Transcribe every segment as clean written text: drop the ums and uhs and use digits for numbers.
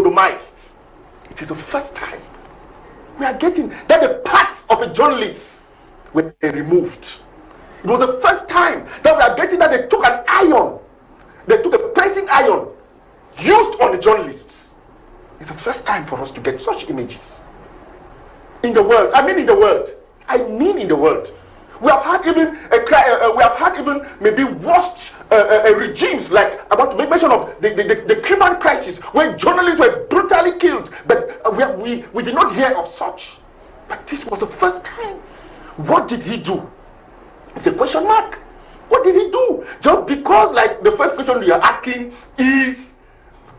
sodomized. It is the first time we are getting that the parts of a journalist were removed. It was the first time that we are getting that they took an iron, they took a pressing iron used on the journalists. It's the first time for us to get such images in the world. I mean in the world. We have had even maybe worst regimes, like I want to make mention of the Cuban crisis, where journalists were brutally killed, but we did not hear of such. But this was the first time. What did he do? It's a question mark. What did he do? Just because, like, the first question you are asking is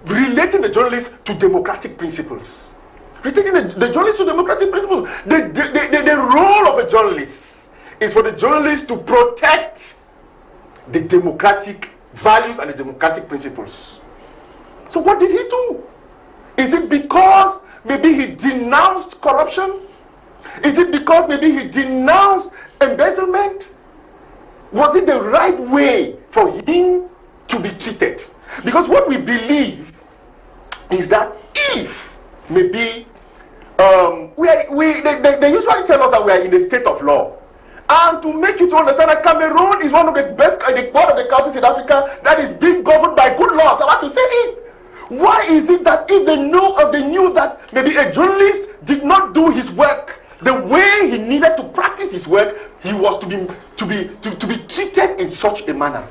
relating the journalists to democratic principles. Relating the journalists to democratic principles. The role of a journalist is for the journalist to protect the democratic values and the democratic principles. So what did he do? Is it because maybe he denounced corruption? Is it because maybe he denounced embezzlement? Was it the right way for him to be treated? Because what we believe is that if maybe they usually tell us that we are in a state of law. And to make you to understand that Cameroon is one of the best, one of the countries in Africa that is being governed by good laws. I want to say it. Why is it that if they knew that maybe a journalist did not do his work the way he needed to practice his work, he was to be treated in such a manner?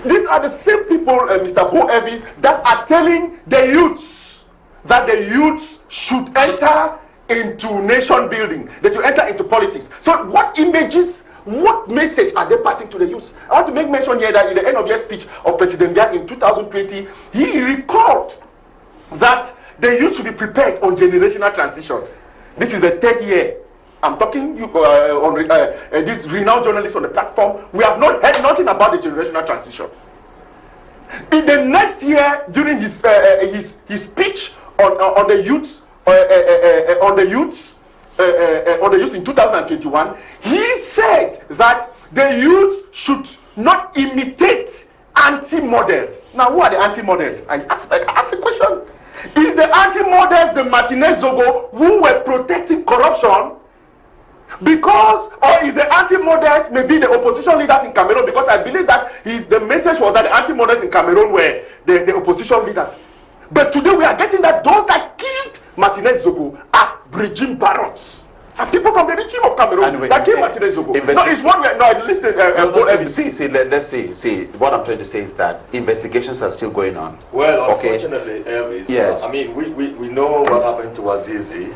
These are the same people, Mr. BOH Elvis, that are telling the youths that the youths should enter into nation building, they should enter into politics. So what images, what message are they passing to the youths? I want to make mention here that in the end of year speech of President Biya in 2020, he recalled that the youth should be prepared on generational transition. This is the third year. I'm talking on this renowned journalist on the platform. We have not heard nothing about the generational transition. In the next year, during his speech on the youths, on the youths in 2021, he said that the youths should not imitate anti-models. Now, who are the anti-models? I ask the question. Is the anti-models the Martinez Zogo who were protecting corruption? Because, or is the anti-models maybe the opposition leaders in Cameroon? Because I believe that the message was that the anti-models in Cameroon were the opposition leaders. But today we are getting that those that killed Martinez Zogo are regime barons. Are people from the regime of Cameroon anyway, that killed Martinez Zogo. No, it's one way. No, listen. Let's see. What I'm trying to say is that investigations are still going on. Well, unfortunately, Elvis, yes. I mean, we know what happened to Azizi.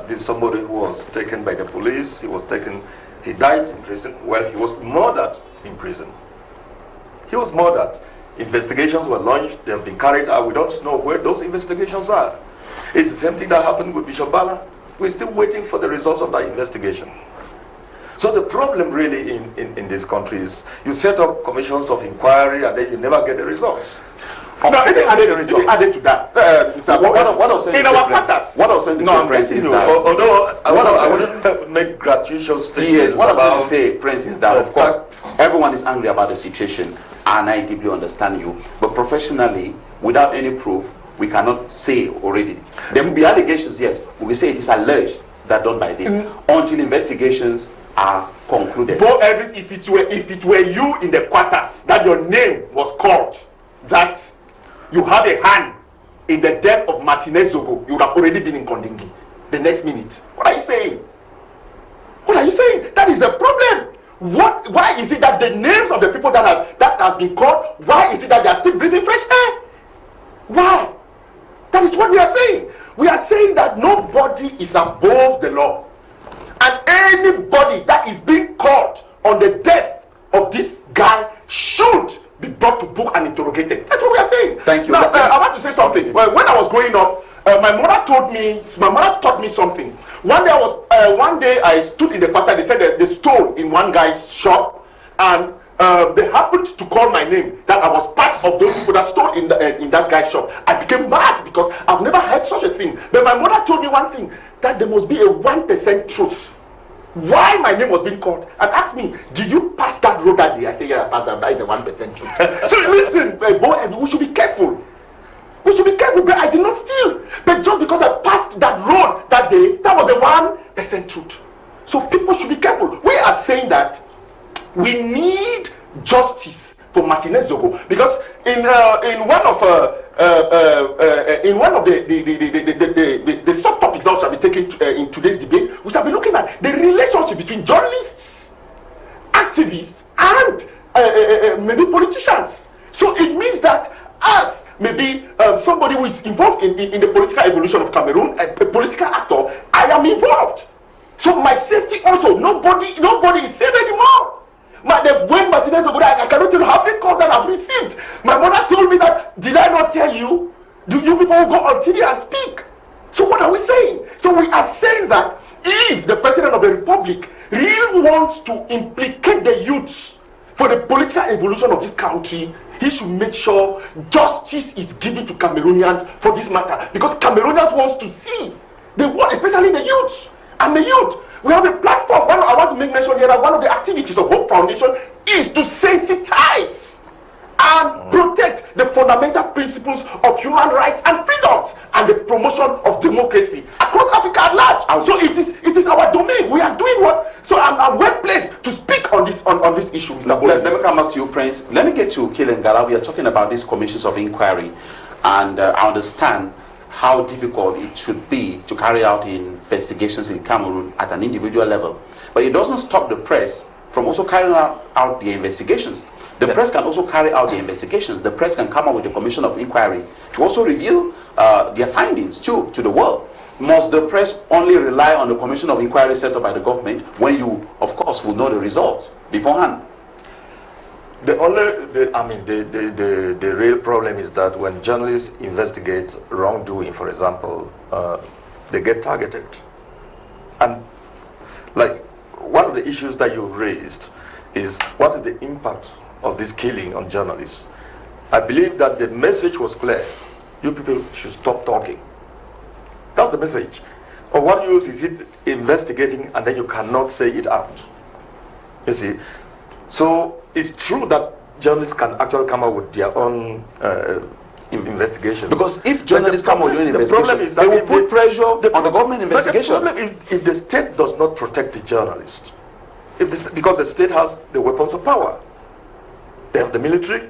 This is somebody who was taken by the police. He died in prison. Well, he was murdered in prison. He was murdered. Investigations were launched, they have been carried out. We don't know where those investigations are. It's the same thing that happened with Bishop Bala. We're still waiting for the results of that investigation. So the problem really in this country is you set up commissions of inquiry and then you never get the results. Added to that, what I was saying to say, Prince, is that although I wouldn't make gratuitous statements what I'm trying to say, Prince, is that of course everyone is angry about the situation, and I deeply understand you. But professionally, without any proof, we cannot say already. There will be allegations, yes. We will say it is alleged that done by this until investigations are concluded. BOH Elvis, if it were you in the quarters that your name was called, that you have a hand in the death of Martinez Zogo, you would have already been in Kondingi the next minute. What are you saying? What are you saying? That is the problem. Why is it that the names of the people that has been called, why is it that they are still breathing fresh air? Why? That is what we are saying. We are saying that nobody is above the law. And anybody that is being caught on the death of this guy should be brought to book and interrogated. That's what we are saying. Thank you. Now, I want to say something. Well, when I was growing up, my mother taught me something. One day I stood in the quarter. They said that they stole in one guy's shop, and they happened to call my name, that I was part of those people that stole in that guy's shop. I became mad because I've never heard such a thing. But my mother told me one thing, that there must be a 1% truth. Why my name was being called, and asked me, did you pass that road that day? I said, yeah, I passed that. That is a 1% truth. So listen, boy, we should be careful. We should be careful, but I did not steal. 100% truth. So people should be careful. We are saying that we need justice for Martinez Zogo, because in one of the subtopics that shall be taken in today's debate, we shall be looking at the relationship between journalists, activists, and maybe politicians. So it means that as maybe somebody who is involved in the political evolution of Cameroon, a political actor, I am involved. So my safety also, nobody is safe anymore. When Martinez Zogo, I cannot tell you how many calls that I've received. My mother told me that, did I not tell you? Do you people go on TV and speak? So what are we saying? So we are saying that if the President of the Republic really wants to implicate the youths for the political evolution of this country, he should make sure justice is given to Cameroonians for this matter. Because Cameroonians wants to see, they want, especially the youths. I'm a youth. We have a platform. I want to make mention here that one of the activities of Hope Foundation is to sensitize and protect the fundamental principles of human rights and freedoms and the promotion of democracy across Africa at large. So it is our domain. We are doing what? So I'm well placed to speak on this issue, Mr. Let me come back to you, Prince. Let me get to Killian Ngala. We are talking about these commissions of inquiry, and I understand how difficult it should be to carry out investigations in Cameroon at an individual level. But it doesn't stop the press from also carrying out the investigations. The press can also carry out the investigations. The press can come up with a commission of inquiry to also reveal their findings to the world. Must the press only rely on the commission of inquiry set up by the government when you, of course, will know the results beforehand? The real problem is that when journalists investigate wrongdoing, for example, they get targeted. And like one of the issues that you raised is what is the impact of this killing on journalists? I believe that the message was clear. You people should stop talking. That's the message. Or what use is it investigating and then you cannot say it out? You see? So it's true that journalists can actually come up with their own investigations. Because if journalists come up with their own investigations, they will put pressure on the government investigation. But the problem is if the state does not protect the journalist, because the state has the weapons of power. They have the military,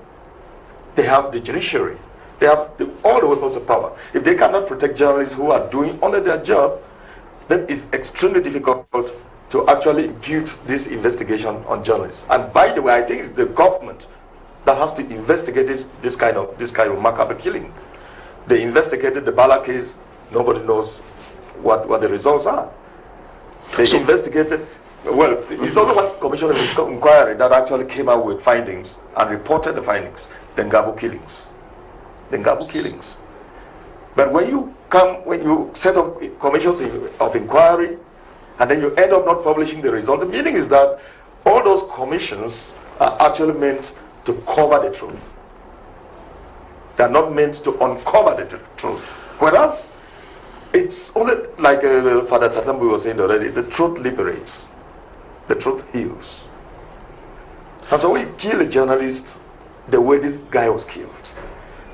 they have the judiciary, they have all the weapons of power. If they cannot protect journalists who are doing only their job, then it's extremely difficult to actually impute this investigation on journalists. And by the way, I think it's the government that has to investigate this kind of macabre killing. They investigated the Bala case. Nobody knows what the results are. They investigated. Well, it's only one commission of inquiry that actually came out with findings and reported the findings. The Ngabo killings. But when you set up commissions of inquiry, and then you end up not publishing the result, the meaning is that all those commissions are actually meant to cover the truth. They are not meant to uncover the truth. Whereas, it's only like Father Tatambu was saying already, the truth liberates. The truth heals. And so we kill a journalist the way this guy was killed.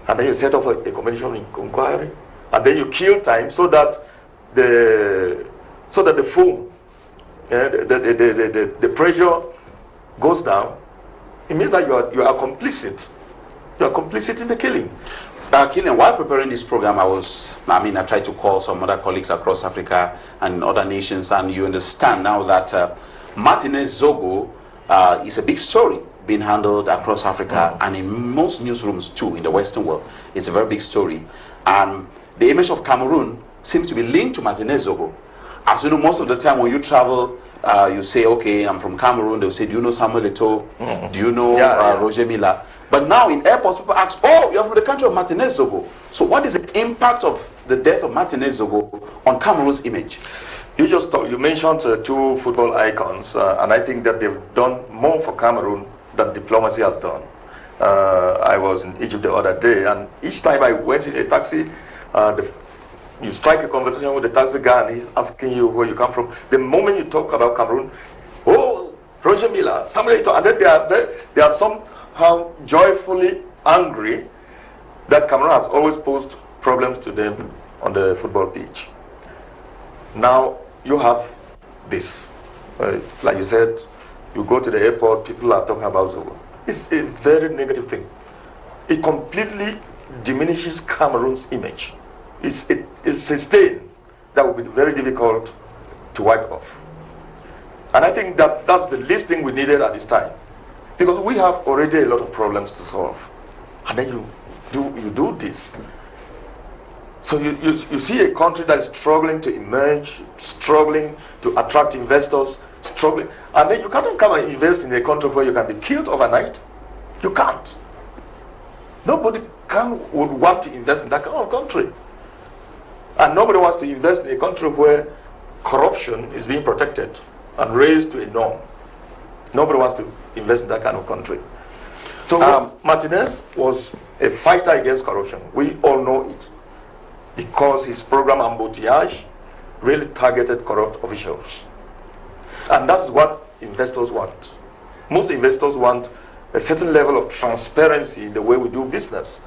And then you set up a commission of inquiry, and then you kill time so that the foam, the pressure goes down. It means that you are complicit. You are complicit in the killing. Killian, while preparing this program, I tried to call some other colleagues across Africa and other nations, and you understand now that Martinez Zogo is a big story being handled across Africa and in most newsrooms too in the Western world. It's a very big story. And the image of Cameroon seems to be linked to Martinez Zogo. As you know, most of the time when you travel, you say, okay, I'm from Cameroon. They'll say, do you know Samuel Eto'o? Do you know Roger Miller? But now in airports, people ask, oh, you're from the country of Martinez Zogo. So what is the impact of the death of Martinez Zogo on Cameroon's image? You mentioned two football icons, and I think that they've done more for Cameroon than diplomacy has done. I was in Egypt the other day, and each time I went in a taxi, you strike a conversation with the taxi guy, and he's asking you where you come from. The moment you talk about Cameroon, oh, Roger Miller, somebody, and then they are somehow joyfully angry that Cameroon has always posed problems to them on the football pitch. Now you have this. Like you said, you go to the airport, people are talking about Zogo. It's a very negative thing. It completely diminishes Cameroon's image. It's a stain that will be very difficult to wipe off. And I think that that's the least thing we needed at this time. Because we have already a lot of problems to solve. And then you do this. So you see a country that is struggling to emerge, struggling to attract investors, struggling. And then you can't come and invest in a country where you can be killed overnight. You can't. Nobody would want to invest in that kind of country. And nobody wants to invest in a country where corruption is being protected and raised to a norm. Nobody wants to invest in that kind of country. So Martinez was a fighter against corruption. We all know it. Because his program Embouteillage really targeted corrupt officials. And that's what investors want. Most investors want a certain level of transparency in the way we do business.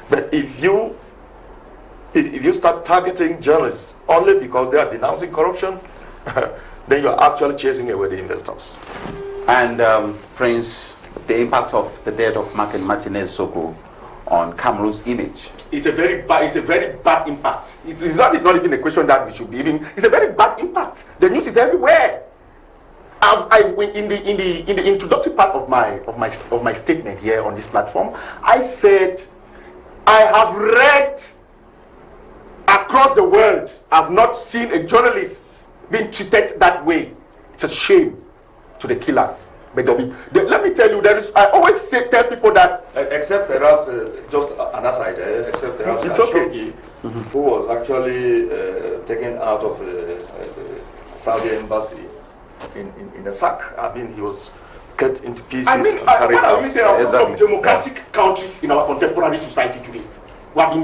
But if you start targeting journalists only because they are denouncing corruption, then you're actually chasing away the investors. And Prince, the impact of the death of Martinez Zogo on Cameroon's image. It's a very bad impact. It's not even a question that we should be even. It's a very bad impact. The news is everywhere. In the introductory part of my statement here on this platform, I said I have read across the world. I've not seen a journalist being treated that way. It's a shame to the killers. But let me tell you, I always tell people that, except perhaps just an aside, except perhaps Khashoggi, who was actually taken out of the Saudi embassy in a sack. I mean, he was cut into pieces. I mean, what are we saying about democratic countries in our contemporary society today? We are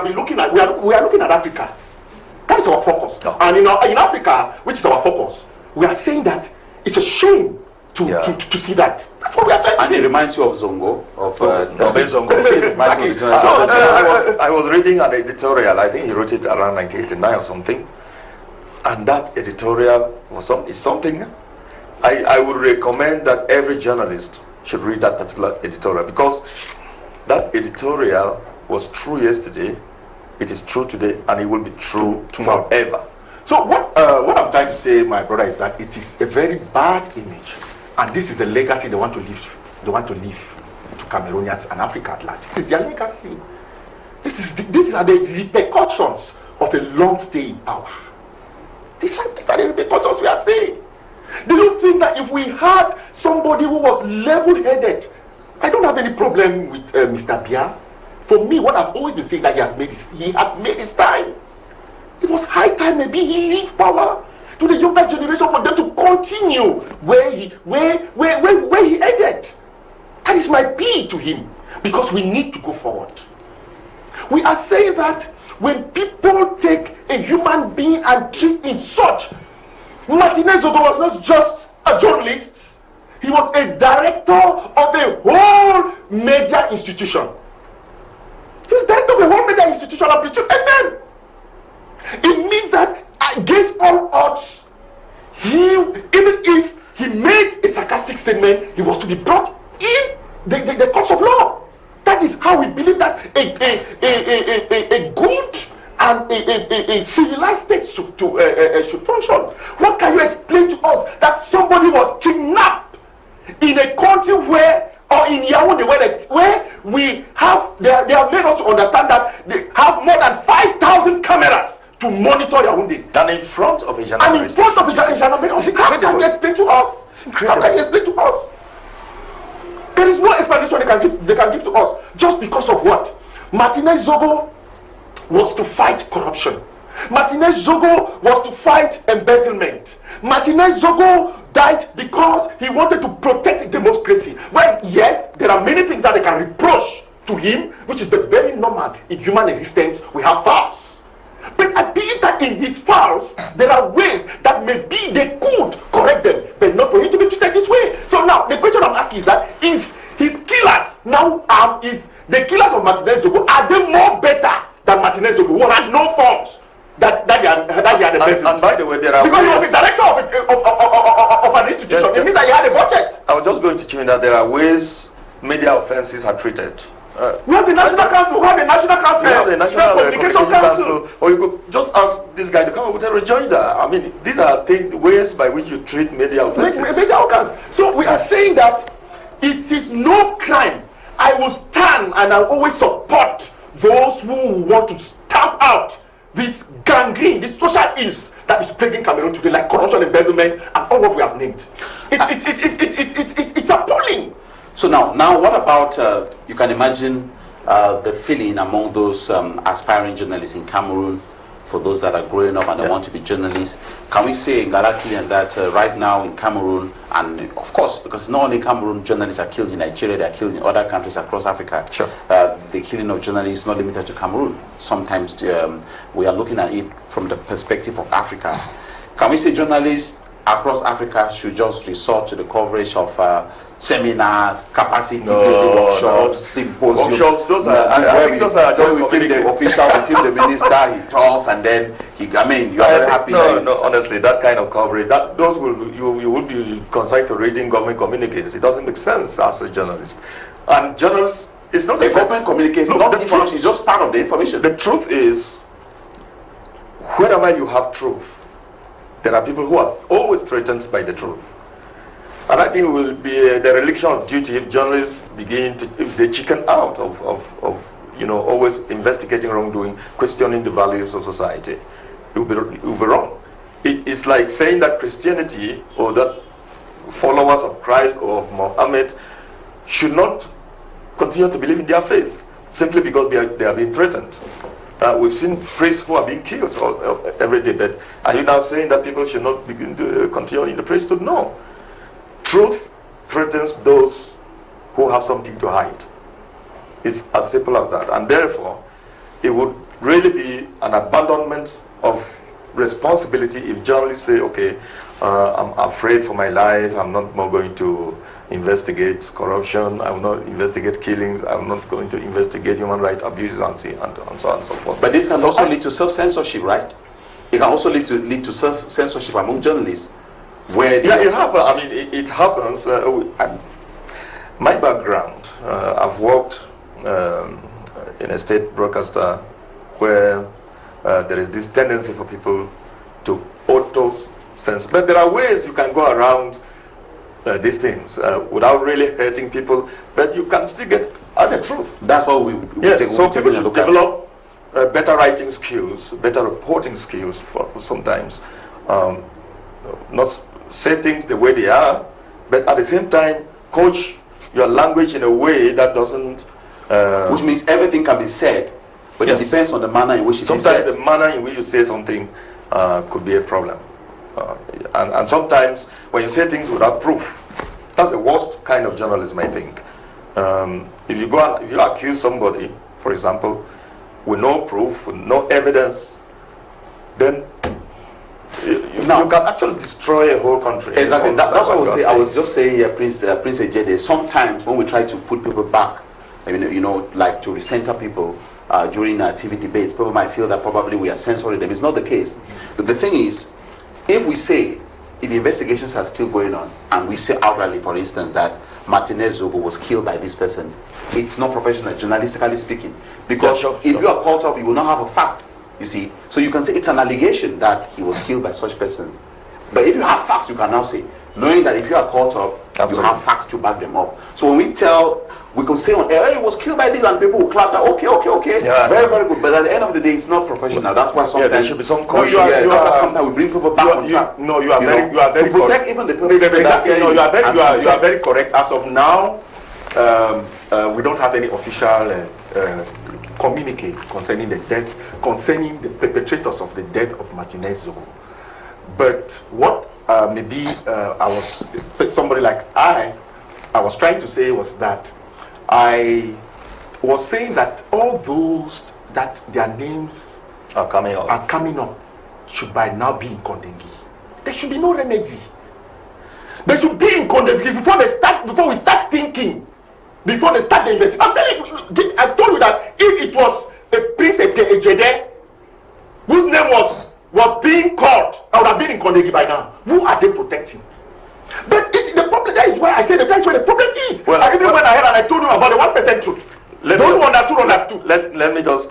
looking at Africa. That is our focus. Oh. And in Africa, which is our focus, we are saying that it's a shame to see that. That's what we are trying to say. And it reminds you of Zongo, of Zongo. Exactly. I was reading an editorial. I think he wrote it around 1989 or something. And that editorial is something I would recommend that every journalist should read that particular editorial, because that editorial was true yesterday, it is true today, and it will be true forever. So what I'm trying to say, my brother, is that it is a very bad image, and this is the legacy they want to leave. They want to leave to Cameroonians and Africa at large. This is their legacy. These are the repercussions of a long stay in power. These are the repercussions we are saying. Do you think that if we had somebody who was level-headed, I don't have any problem with Mr. Biya. For me, what I've always been saying, that he had made his time. It was high time maybe he leave power to the younger generation for them to continue where he ended. That is my plea to him, because we need to go forward. We are saying that when people take a human being and treat him such, Martinez Zogo was not just a journalist, he was a director of a whole media institution. He was director of a whole media institution at British FM. It means that against all odds, even if he made a sarcastic statement, he was to be brought in the courts of law. That is how we believe that a good and a civilized state should function. What can you explain to us that somebody was kidnapped in a country where, or in Yaoundé, where we have, they have made us to understand that they have more than 5,000 cameras to monitor Yaoundé. And in front of a journalist. And in front of a journalist. How can you explain to us? It's incredible. How can you explain to us? There is no explanation they can give to us. Just because of what? Martinez Zogo was to fight corruption. Martinez Zogo was to fight embezzlement. Martinez Zogo died because he wanted to protect democracy. Well, yes, there are many things that they can reproach to him, which is very normal in human existence. We have fouls. But I believe that in his fouls, there are ways that maybe they could correct them, but not for him to be treated this way. So now, the question I'm asking is that, is his killers now, is the killers of Martinez Zogo, are they more better than Martinez Zogo, who had no faults that he had arrest him? And by the way, there are because he was the director of an institution. It means that he had a budget. I was just going to tell you that there are ways media offenses are treated. We have the National Council. We have the National Council. We have the National Communication Council. Or you could just ask this guy to come up with a rejoinder. I mean, these are ways by which you treat media offenses. Media offenses. So we are saying that it is no crime. I will stand and I will always support those who want to stamp out this gangrene, this social ills that is plaguing Cameroon today, like corruption, embezzlement, and all what we have named. It's appalling. So now, what about, you can imagine the feeling among those aspiring journalists in Cameroon, for those that are growing up and they want to be journalists. Can we say, Ngala Killian, that right now in Cameroon, and of course, because not only Cameroon journalists are killed in Nigeria, they are killed in other countries across Africa. Sure. The killing of journalists is not limited to Cameroon. Sometimes we are looking at it from the perspective of Africa. Can we say journalists across Africa should just resort to the coverage of seminars, capacity building workshops, symposiums? Workshops, those are, I think those are just we feel the official, we feel the minister, he talks, and then you are very happy. No, honestly, that kind of coverage, you would be consigned to reading government communiques. It doesn't make sense as a journalist. And journalists, it's not the government communiques, not the truth, it's just part of the information. The truth is, wherever you have truth, there are people who are always threatened by the truth. And I think it will be the dereliction of duty if journalists if they chicken out of always investigating wrongdoing, questioning the values of society. It will be wrong. It's like saying that Christianity or that followers of Christ or of Muhammad should not continue to believe in their faith simply because they are being threatened. We've seen priests who are being killed every day. But are you now saying that people should not begin to continue in the priesthood? No. Truth threatens those who have something to hide. It's as simple as that. And therefore, it would really be an abandonment of responsibility if journalists say, okay, I'm afraid for my life, I'm not more going to investigate corruption, I will not investigate killings, I'm not going to investigate human rights abuses and so on and so forth. But this can also lead to self-censorship, right? It can also lead to self-censorship among journalists. Where it happens. My background, I've worked in a state broadcaster where there is this tendency for people to auto-censor. But there are ways you can go around these things without really hurting people, but you can still get at the truth. That's what we so people should develop better writing skills, better reporting skills for sometimes. Not say things the way they are, but at the same time coach your language in a way that doesn't which means everything can be said, but it depends on the manner in which it is said. Sometimes the manner in which you say something could be a problem, and sometimes when you say things without proof, that's the worst kind of journalism, I think. If you accuse somebody, for example, with no proof, with no evidence, then you can actually destroy a whole country. Exactly. That's what I was saying. I was just saying, Prince Ejede, sometimes when we try to put people back, like to recenter people during TV debates, people might feel that probably we are censoring them. It's not the case. But the thing is, if investigations are still going on, and we say outrightly, for instance, that Martinez Zogo was killed by this person, it's not professional, journalistically speaking. Because if you are caught up, you will not have a fact. You see, so you can say it's an allegation that he was killed by such persons. But if you have facts, you can now say, knowing that if you are caught up, you have facts to back them up. So when we can say on air, hey, he was killed by this, and people will clap that, okay. Yeah, very, very good. But at the end of the day, it's not professional. That's why sometimes there should be some caution. That's why sometimes we bring people back on track. No, you are very to protect even the people. Exactly. No, you are very correct. As of now, we don't have any official communicate concerning concerning the perpetrators of the death of Martinez Zogo. But what somebody like I was trying to say was that I was saying that all those that their names are coming up should by now be in Kondengi. There should be no remedy. They should be in Kondengi before we start thinking. Before they start the investigation. I'm telling you, I told you that if it was a Prince Ejede whose name was being called Onegi by now. Who are they protecting? But the problem, that is why I say that's where the problem is. Well, I even went ahead and I told you about the 1% truth. Those who understood. Let me just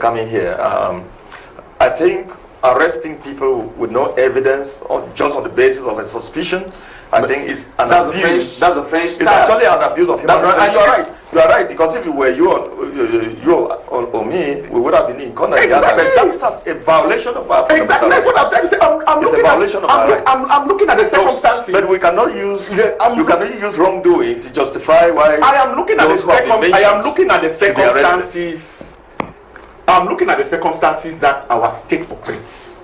come in here. I think arresting people with no evidence, or just on the basis of a suspicion, I think is an abuse. That's a French style. It's actually an abuse of human rights. And you are right. You are right, because if it were you or me, we would have been in contact. Exactly. That is a violation of our fundamental exactly. That's what I'm trying to say. I'm looking at the circumstances. But we cannot use you cannot use wrongdoing to justify why. I am looking at the circumstances. I'm looking at the circumstances that our state operates.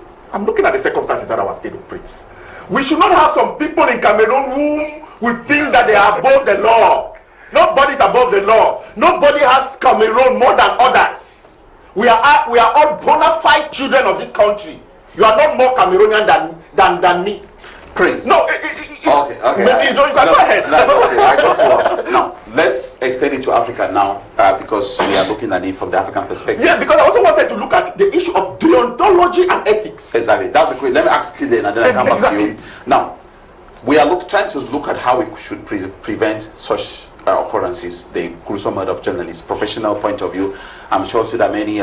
We should not have some people in Cameroon who will think that they are above the law. Nobody's above the law. Nobody has Cameroon more than others. We are all bona fide children of this country. You are not more Cameroonian than me. Prince. No. Okay. Maybe you don't. Go ahead. I got you. Now let's extend it to Africa now, because we are looking at it from the African perspective. Yeah, because I also wanted to look at the issue of deontology and ethics. Exactly. That's the question. Let me ask Killian and then I come back to you. Now, we are trying to look at how we should prevent such occurrences, the gruesome murder of journalists, professional point of view. I'm sure too that many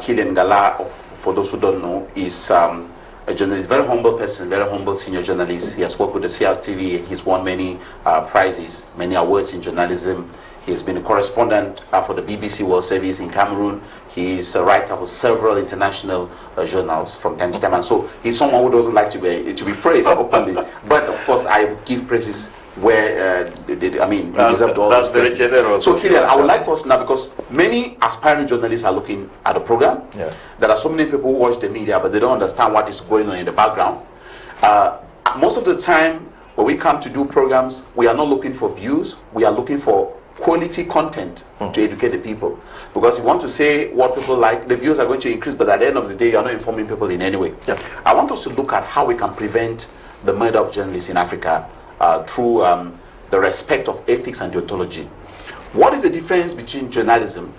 Killian Ngala, for those who don't know, is a journalist, very humble person, very humble senior journalist. He has worked with the CRTV. He's won many prizes, many awards in journalism. He has been a correspondent for the BBC World Service in Cameroon. He is a writer for several international journals from time to time. And so he's someone who doesn't like to be praised openly. But of course, I give praises where you deserve all those praises. Very generous. So Killian, I would like us now, because many aspiring journalists are looking at the program. Yeah. There are so many people who watch the media, but they don't understand what is going on in the background. Most of the time, when we come to do programs, we are not looking for views. We are looking for quality content to educate the people. Because if you want to say what people like, the views are going to increase, but at the end of the day, you are not informing people in any way. Yeah. I want us to look at how we can prevent the murder of journalists in Africa through the respect of ethics and deontology. What is the difference between journalism,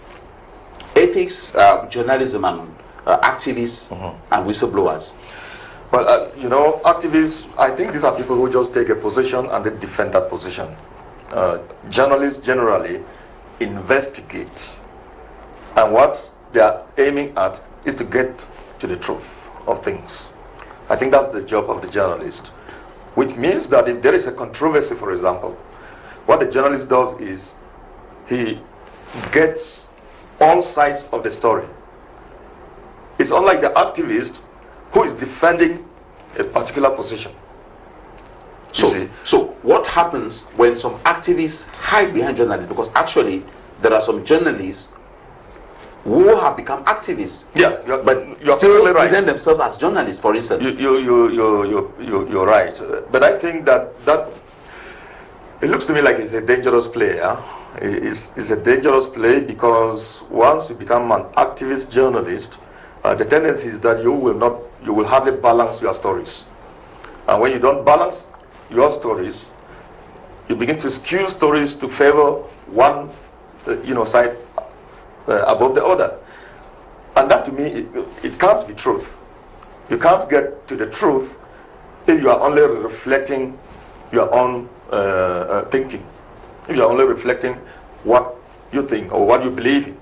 ethics, journalism, and activists and whistleblowers? Well, activists, I think these are people who just take a position and they defend that position. Journalists generally investigate, and what they are aiming at is to get to the truth of things. I think that's the job of the journalist, which means that if there is a controversy, for example, what the journalist does is he gets all sides of the story. It's unlike the activist who is defending a particular position. So what happens when some activists hide behind journalists? Because actually there are some journalists who have become activists, but you're still present themselves as journalists, for instance. You're right. But I think that it looks to me like it's a dangerous play. It's a dangerous play, because once you become an activist journalist, the tendency is that you will hardly balance your stories. And when you don't balance your stories, you begin to skew stories to favor one side above the other. And that, to me, it can't be truth. You can't get to the truth if you are only reflecting your own thinking, if you are only reflecting what you think or what you believe in.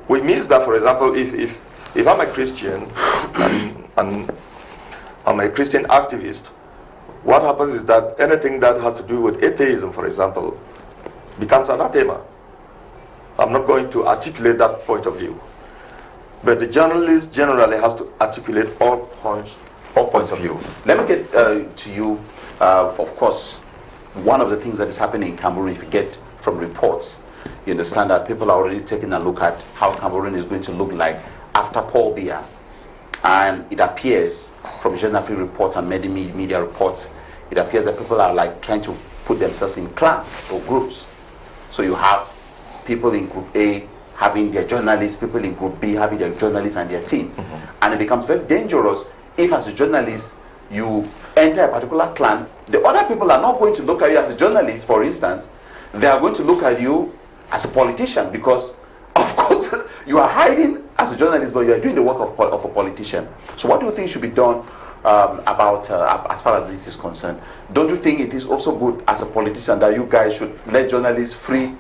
Which means that, for example, if I'm a Christian and I'm a Christian activist, what happens is that anything that has to do with atheism, for example, becomes anathema. I'm not going to articulate that point of view. But the journalist generally has to articulate all points of view. Let me get to you. Of course, one of the things that is happening in Cameroon, if you get from reports, you understand that people are already taking a look at how Cameroon is going to look like after Paul Biya. And it appears from Genafri reports and many media reports, it appears that people are like trying to put themselves in clans or groups. So you have people in group A having their journalists, people in group B having their journalists and their team. And it becomes very dangerous if, as a journalist, you enter a particular clan. The other people are not going to look at you as a journalist, for instance. They are going to look at you as a politician, because, of course, you are hiding as a journalist, but you are doing the work of a politician. So what do you think should be done about as far as this is concerned, don't you think it is also good as a politician that you guys should let journalists free?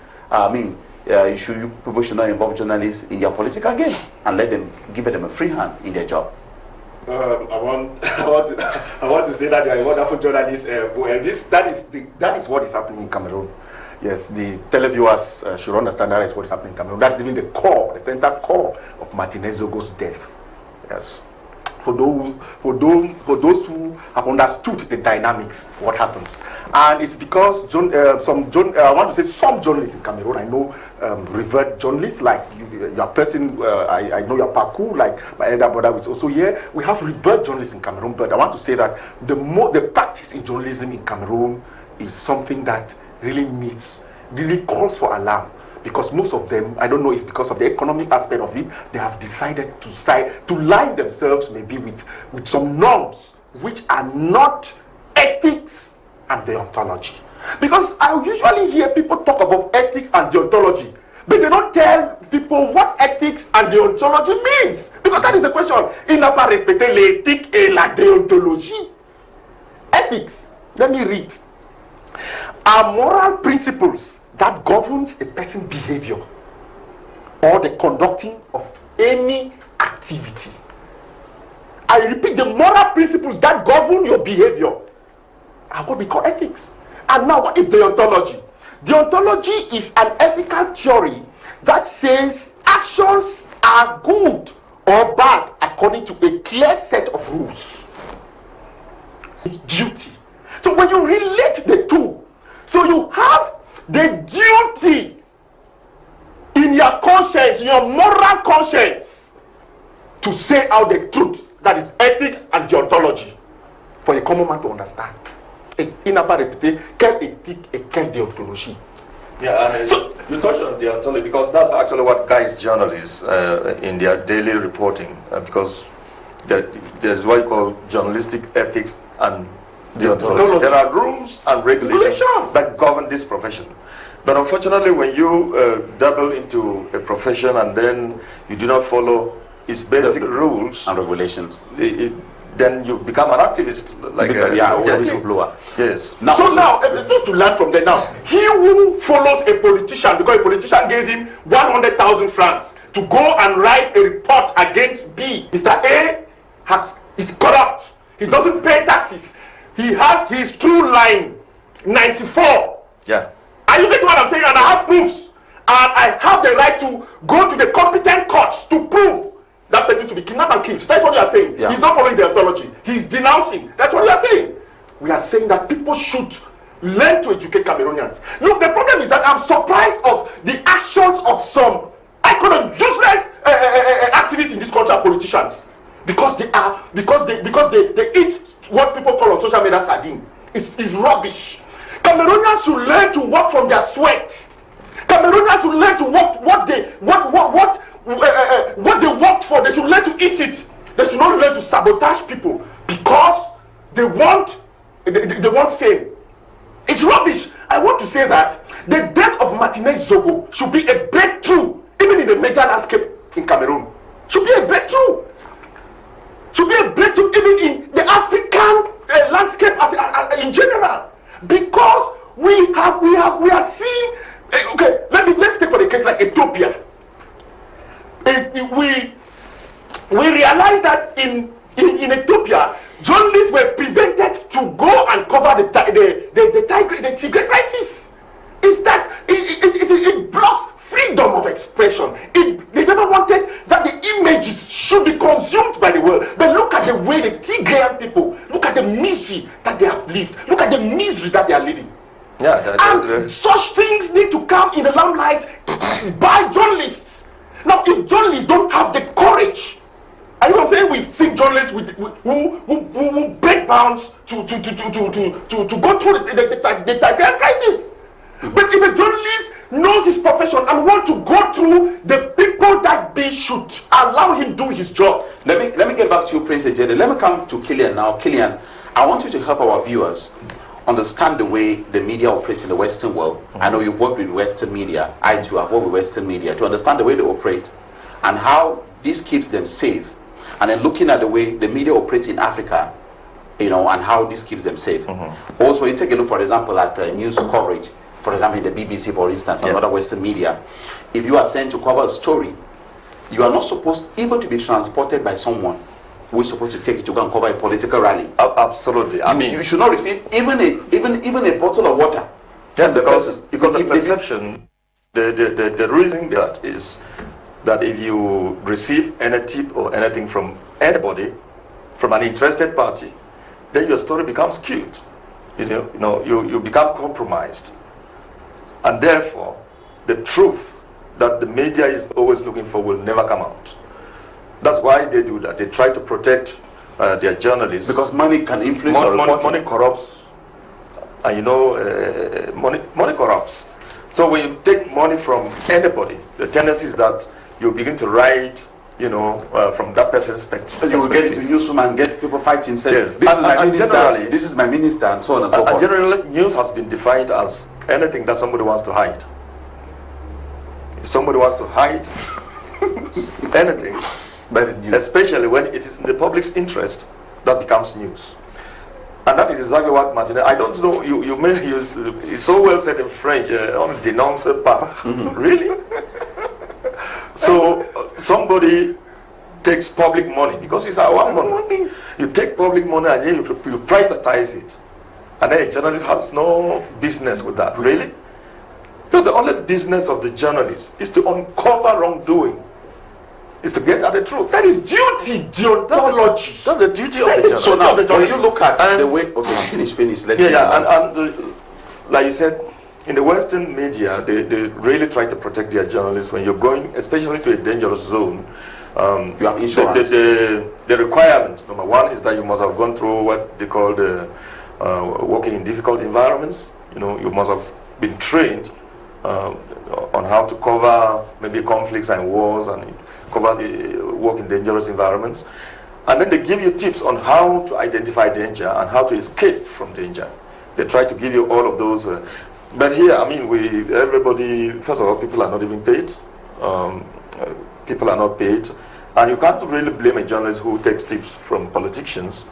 People should not involve journalists in their political games and give them a free hand in their job. I want to say that you are a wonderful journalist, Elvis. That is what is happening in Cameroon. Yes, the televiewers should understand that is what is happening in Cameroon. That's even the center core of Martinez Zogo's death. Yes. For those who have understood the dynamics, what happens, and it's because I want to say some journalists in Cameroon, I know revered journalists like your person, I know your Paku, like my elder brother is also here. We have revered journalists in Cameroon, but I want to say that the practice in journalism in Cameroon is something that really calls for alarm. Because most of them, I don't know, it's because of the economic aspect of it, they have decided to line themselves maybe with some norms which are not ethics and deontology. Because I usually hear people talk about ethics and deontology, but they don't tell people what ethics and deontology means. Because that is the question. Il n'a pas respecté l'éthique et la déontologie. Ethics, let me read, are moral principles that governs a person's behavior or the conducting of any activity. I repeat, the moral principles that govern your behavior are what we call ethics. And now, what is deontology? Deontology is an ethical theory that says actions are good or bad according to a clear set of rules. It's duty. So when you relate the two, so you have the duty in your conscience, in your moral conscience, to say out the truth. That is ethics and deontology for the common man to understand. Il n'a pas respecté quelle éthique et quelle déontologie. Yeah, and so you touched on deontology because that's actually what guides journalists in their daily reporting, because there's what you call journalistic ethics and deontology. There are rules and regulations that govern this profession. But unfortunately, when you dabble into a profession and then you do not follow its basic rules and regulations, then you become an activist, like a whistleblower. Yes. Now, just to learn from there now, he who follows a politician, because a politician gave him 100,000 francs to go and write a report against B. Mr. A is corrupt. He doesn't pay taxes. He has his true line 94. Yeah. Are you getting what I'm saying? And I have proofs. And I have the right to go to the competent courts to prove that person to be kidnapped and killed. That's what you are saying. Yeah. He's not following the deontology. He's denouncing. That's what you are saying. We are saying that people should learn to educate Cameroonians. Look, the problem is that I'm surprised of the actions of some, I call them useless activists in this country are politicians. Because they eat what people call on social media sardine. It's rubbish. Cameroonians should learn to work from their sweat. Cameroonians should learn to work what they worked for. They should learn to eat it. They should not learn to sabotage people because they want fame. It's rubbish. I want to say that the death of Martinez Zogo should be a breakthrough, even in the major landscape in Cameroon. Should be a breakthrough. Should be a breakthrough even in the African landscape in general, because we are seeing. Okay, let's take for the case like Ethiopia. We realize that in Ethiopia, journalists were prevented to go and cover the Tigray crisis. Is that it blocks freedom of expression. They never wanted that the images should be consumed by the world. But look at the way the Tigrayan people, look at the misery that they have lived. Look at the misery that they are living. Yeah, such things need to come in the limelight by journalists. Now, if journalists don't have the courage, I know what I'm saying, we've seen journalists who break bounds to go through the Tigray crisis. But if a journalist knows his profession and want to go through the people that they should allow him do his job. Let me get back to you, Prince Ejede. Let me come to Killian now. Killian, I want you to help our viewers understand the way the media operates in the Western world. I know you've worked with Western media. I too have worked with Western media to understand the way they operate and how this keeps them safe. And then looking at the way the media operates in Africa you know, and how this keeps them safe. Also, you take a look, for example, at news coverage, for example, in the BBC, for instance, and other Western media. If you are sent to cover a story, you are not supposed even to be transported by someone who is supposed to take it to go and cover a political rally. Absolutely. I mean, you should not receive even a bottle of water. Yeah, because the perception, the reason that is that if you receive any tip or anything from anybody, from an interested party, then your story becomes skewed. You become compromised, and therefore, the truth that the media is always looking for will never come out. That's why they do that. They try to protect their journalists. Because money can influence your reporting. Money corrupts. And money corrupts. So when you take money from anybody, the tendency is that you begin to write, from that person's perspective. You will get into newsroom and get people fighting, saying, yes. This is my minister, and so on and so forth. Generally, news has been defined as anything that somebody wants to hide. If somebody wants to hide anything, that is news. Especially when it is in the public's interest, that becomes news. And that is exactly what Martinez, I don't know, you may use, it's so well said in French, on dénonce pas. Really? So somebody takes public money, because it's our money. You take public money and then you privatize it. And then a journalist has no business with that, really? Because the only business of the journalist is to uncover wrongdoing. Is to get at the truth. That is duty, deontology. That's the duty of the journalist. So now, when you look at the way, finish. Like you said, in the Western media, they really try to protect their journalists when you're going, especially to a dangerous zone. You have insurance. The requirement, number one, is that you must have gone through what they call working in difficult environments. You must have been trained on how to cover maybe conflicts and wars and work in dangerous environments. And then they give you tips on how to identify danger and how to escape from danger. They try to give you all of those. But here, I mean, everybody, first of all, people are not even paid. People are not paid. And you can't really blame a journalist who takes tips from politicians.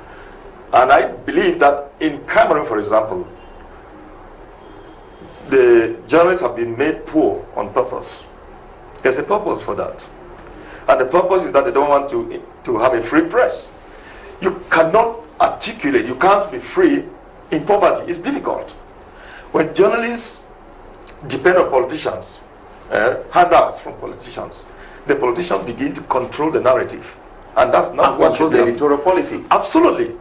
And I believe that in Cameroon, for example, the journalists have been made poor on purpose. There's a purpose for that. And the purpose is that they don't want to have a free press. You cannot articulate, you can't be free in poverty. It's difficult. When journalists depend on politicians, handouts from politicians, the politicians begin to control the narrative. And that's not what control the editorial policy. Absolutely.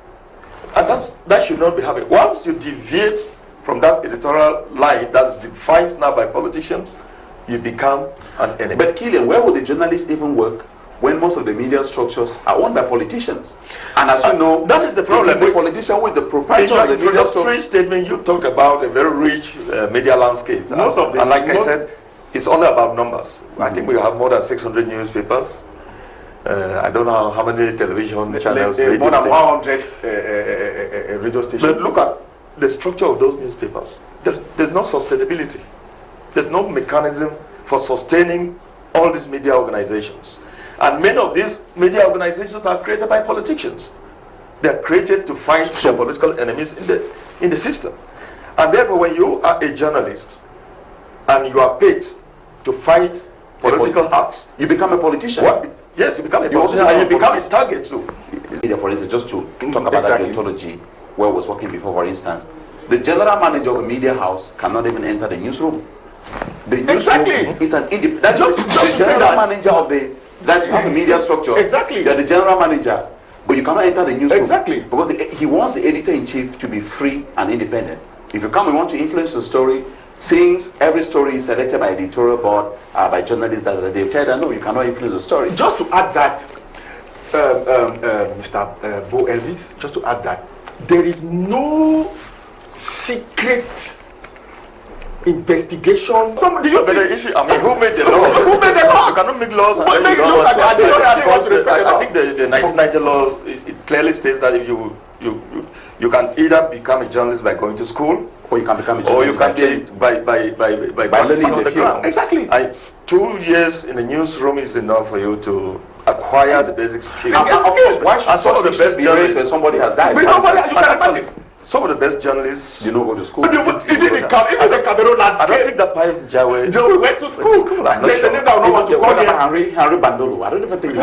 And that should not be happening. Once you deviate from that editorial line that's defined now by politicians, you become an enemy. But Killian, where would the journalists even work when most of the media structures are owned by politicians? And as you know, that is the problem. It is the politician who is the proprietor of the media structure. In your statement, you talked about a very rich media landscape. And like I said, it's only about numbers. I think we have more than 600 newspapers. I don't know how many television channels. More than 100 radio stations. But look at the structure of those newspapers. There's no sustainability. There's no mechanism for sustaining all these media organizations. And many of these media organizations are created by politicians. They're created to fight their political enemies in the system. And therefore, when you are a journalist and you are paid to fight political acts, you become a politician. Yes, you become a politician, and you become a target too. For instance, just to talk about that ontology, where I was working before, for instance, the general manager of a media house cannot even enter the newsroom. The newsroom is an independent. The general manager of that's not the media structure. Exactly. They're the general manager, but you cannot enter the newsroom. Exactly. Because he wants the editor-in-chief to be free and independent. If you come and want to influence the story, since every story is selected by editorial board, by journalists, that they tell them, no, you cannot influence the story. Just to add that, Mr. BOH Elvis, just to add that, there is no secret investigation. The issue, I mean, who made the laws? Who made the laws? You cannot make laws. And I think the 1990 law, it clearly states that if you can either become a journalist by going to school, or you can become a journalist by practicing on the ground. Exactly. 2 years in the newsroom is enough for you to acquire the basic skills. Of course, why should some of the best be raised when somebody has died? Some of the best journalists, you know, go to school. Even the Cameroon landscape. I don't think that Pius Njaweh. Joe went to school. There's a name that I don't want to call him. Henry Bandolo. I don't even think.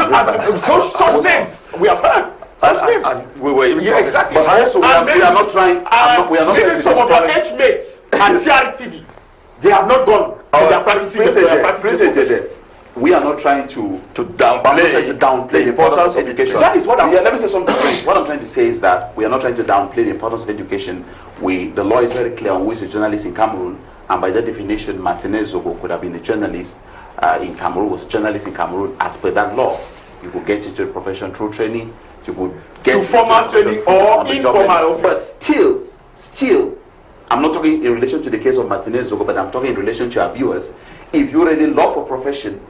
Such names we have heard. And we were even talking. Exactly. But also we are not trying. We are not even some of our H-mates and CRTV, they have not gone. They are practicing. Prince Ejede, we are not trying to downplay the importance of education. That is what I'm. Yeah, let me say something. What I'm trying to say is that we are not trying to downplay the importance of education. The law is very clear on who is a journalist in Cameroon, and by that definition, Martinez Zogo could have been a journalist in Cameroon. Was a journalist in Cameroon as per that law. You could get into the profession through training. You could get to formal training or informal. But still, I'm not talking in relation to the case of Martinez Zogo, but I'm talking in relation to our viewers. If you really love a profession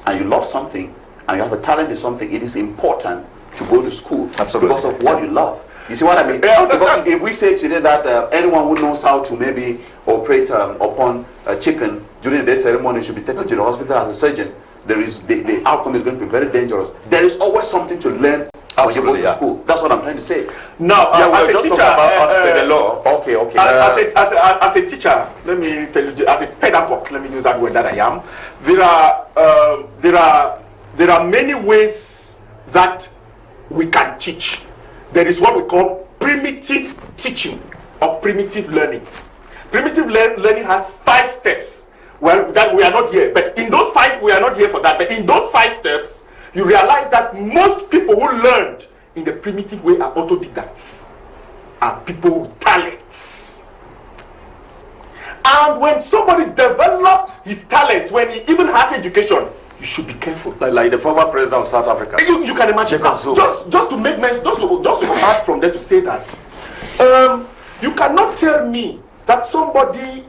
and you love something and you have a talent in something, it is important to go to school. Absolutely. Because of what you love. You see what I mean? Yeah, because if we say today that anyone who knows how to maybe operate upon a chicken during the day ceremony should be taken to the hospital as a surgeon, the outcome is going to be very dangerous. There is always something to learn when you go to school. That's what I'm trying to say. Now, we're just talking about the law. Okay. As a teacher, let me tell you, as a pedagogue, let me use that word that I am. There are many ways that we can teach. There is what we call primitive teaching or primitive learning. Primitive learning has 5 steps. Well, that we are not here, but in those 5, we are not here for that. But in those 5 steps, you realize that most people who learned in the primitive way are autodidacts, are people with talents. And when somebody develops his talents, when he even has education, you should be careful. Like the former president of South Africa. You can imagine. Just to make mention, just to add from there to say that you cannot tell me that somebody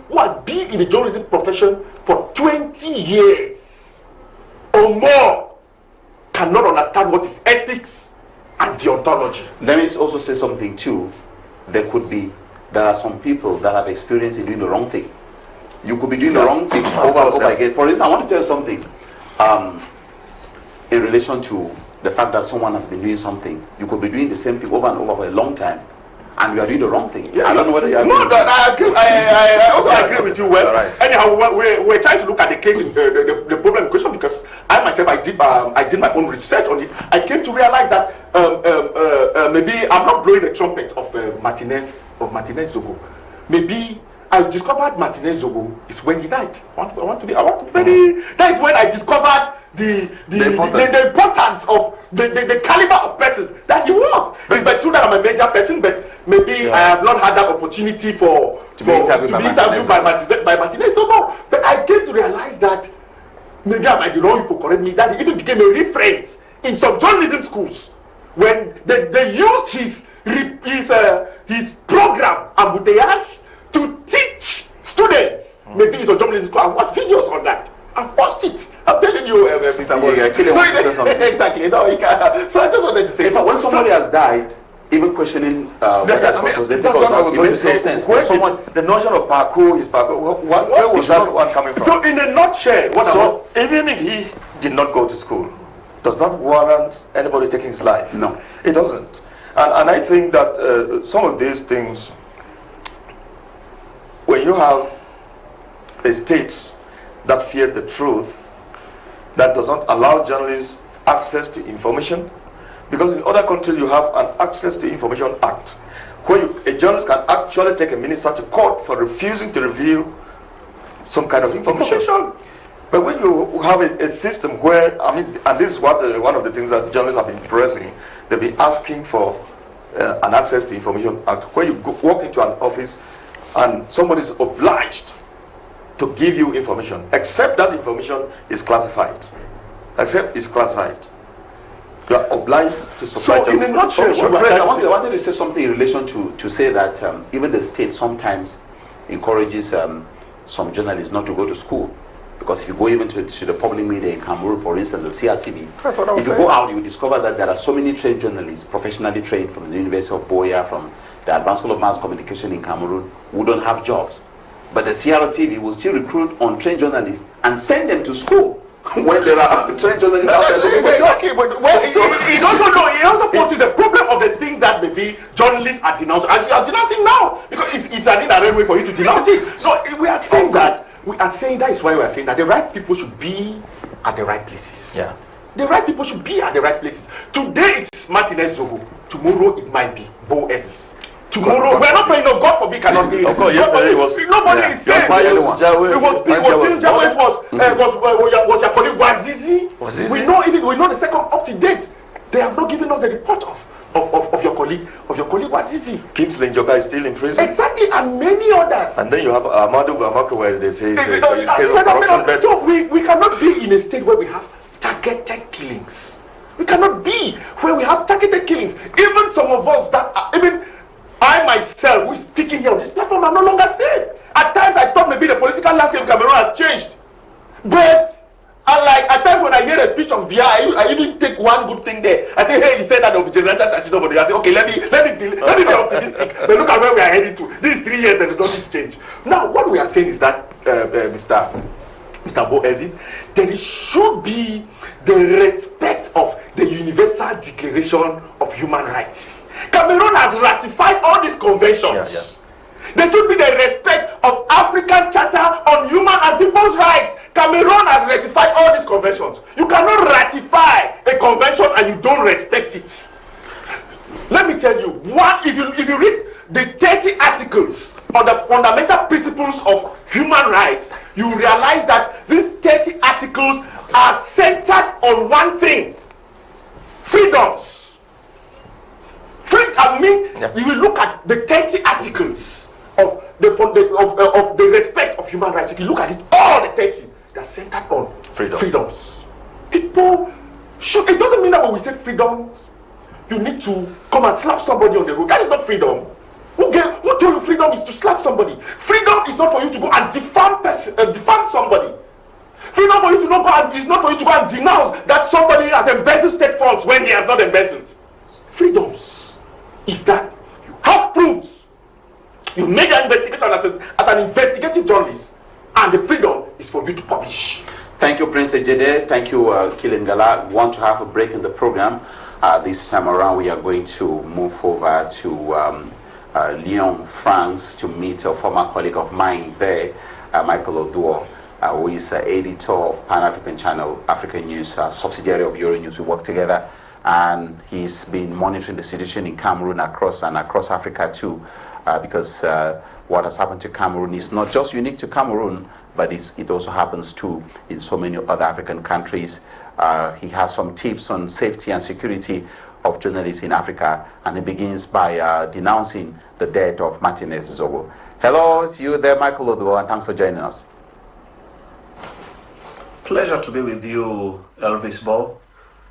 who has been in the journalism profession for 20 years or more cannot understand what is ethics and deontology. Let me also say something too. There are some people that have experience in doing the wrong thing. You could be doing the wrong thing over and over again. For instance, I want to tell you something in relation to the fact that someone has been doing something. You could be doing the same thing over and over for a long time, and you are doing the wrong thing. I don't know whether you are. No, I also agree with you. Well, right. Anyhow, we're trying to look at the case, the problem in question, because I myself I did my own research on it. I came to realize that maybe I'm not blowing the trumpet of Martinez Zogo. Maybe I discovered Martinez Zogo is when he died. That is when I discovered the importance of the caliber of person that he was. It's true that I'm a major person, but maybe I have not had that opportunity to be interviewed by Martinez Zogo. But I came to realize that maybe I might be wrong, people correct me, that he even became a reference in some journalism schools when they used his program Ambuteyage to teach students. Maybe it's a journalism school. I've watched videos on that. I've watched it. I'm telling you, Mr. Exactly. No, so I just wanted to say. When somebody has died, even questioning whether it was that's what I was going to say. The notion of parkour, where was that one coming from? So in a nutshell, even if he did not go to school, does that warrant anybody taking his life? No, it doesn't. And I think that some of these things, when you have a state that fears the truth, that does not allow journalists access to information, because in other countries you have an Access to Information Act, where a journalist can actually take a minister to court for refusing to reveal some kind of information. But when you have a system where, and this is what one of the things that journalists have been pressing, they've been asking for an Access to Information Act, where you walk into an office and somebody is obliged to give you information, except that information is classified. You are obliged to supply. So in a nutshell, I wanted to say something in relation to say that even the state sometimes encourages some journalists not to go to school. Because if you go even to the public media in Cameroon, for instance, the CRTV, if you go out, you will discover that there are so many trained journalists, professionally trained from the University of Boya, from the Advanced School of Mass Communication in Cameroon, who don't have jobs. But the CRTV will still recruit untrained journalists and send them to school when there are trained journalists outside looking for jobs. It also poses the problem of the things that maybe journalists are denouncing. As you are denouncing now, because it's an indirect way for you to denounce it. So we are saying that. That is why we are saying that the right people should be at the right places. Yeah. The right people should be at the right places. Today it's Martinez Zogo. Tomorrow it might be BOH Elvis. Tomorrow we're not praying. No, God forbid cannot be. Of course, yesterday nobody is saying it was your colleague Wazizi. We know the second up to date. They have not given us the report of your colleague Wazizi. Kingsley Njoka is still in prison. Exactly, and many others. And then you have Amadou Bamako, where they say it's a case of corruption. So we cannot be in a state where we have targeted killings. We cannot be where we have targeted killings. Even some of us I myself, who is speaking here on this platform, are no longer safe. At times I thought maybe the political landscape in Cameroon has changed. But at times when I hear a speech of Bia, I even take one good thing there. I say, hey, he said that there will be generational transition over there. I say, okay, let me be optimistic. But look at where we are heading to. These 3 years, there is nothing to change. Now, what we are saying is that, Mr. BOH Elvis, there should be the respect of the Universal Declaration of Human Rights. Cameroon has ratified all these conventions. There should be the respect of African Charter on Human and People's Rights. Cameroon has ratified all these conventions. You cannot ratify a convention and you don't respect it. Let me tell you, if you read the 30 articles on the fundamental principles of human rights, you realize that these 30 articles are centered on one thing: freedoms. You will look at the 30 articles of the respect of human rights. If you look at it, all the 30, they are centered on freedoms. People should. It doesn't mean that when we say freedoms, you need to come and slap somebody on the road. That is not freedom. Who told you freedom is to slap somebody? Freedom is not for you to go and defame somebody. Freedom for you to not go and is not for you to go and denounce that somebody has embezzled state funds when he has not embezzled. Freedoms is that you have proofs. You made an investigation as an investigative journalist, and the freedom is for you to publish. Thank you, Prince Ejede. Thank you, Ngala. We want to have a break in the program. This time around, we are going to move over to Lyon, France, to meet a former colleague of mine there, Michael Oduor, who is editor of Pan-African Channel, African News, subsidiary of Euronews. We work together, and he's been monitoring the situation in Cameroon across Africa too, because what has happened to Cameroon is not just unique to Cameroon, but it also happens too in so many other African countries. He has some tips on safety and security of journalists in Africa, and he begins by denouncing the death of Martinez Zogo. Hello, it's you there, Michael Oduor, and thanks for joining us. Pleasure to be with you, Elvis Bo.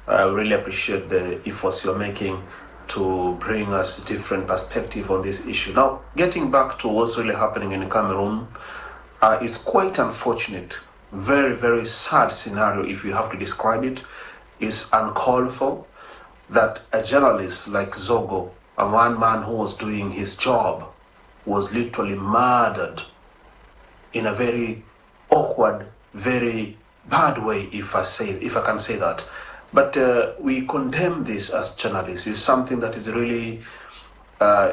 I really appreciate the efforts you're making to bring us different perspective on this issue. Now, getting back to what's really happening in Cameroon, is quite unfortunate. Very, very sad scenario, if you have to describe it. Is uncalled for that a journalist like Zogo, a one man who was doing his job, was literally murdered in a very awkward, very bad way, if I can say that. But we condemn this as journalists. It's something that is really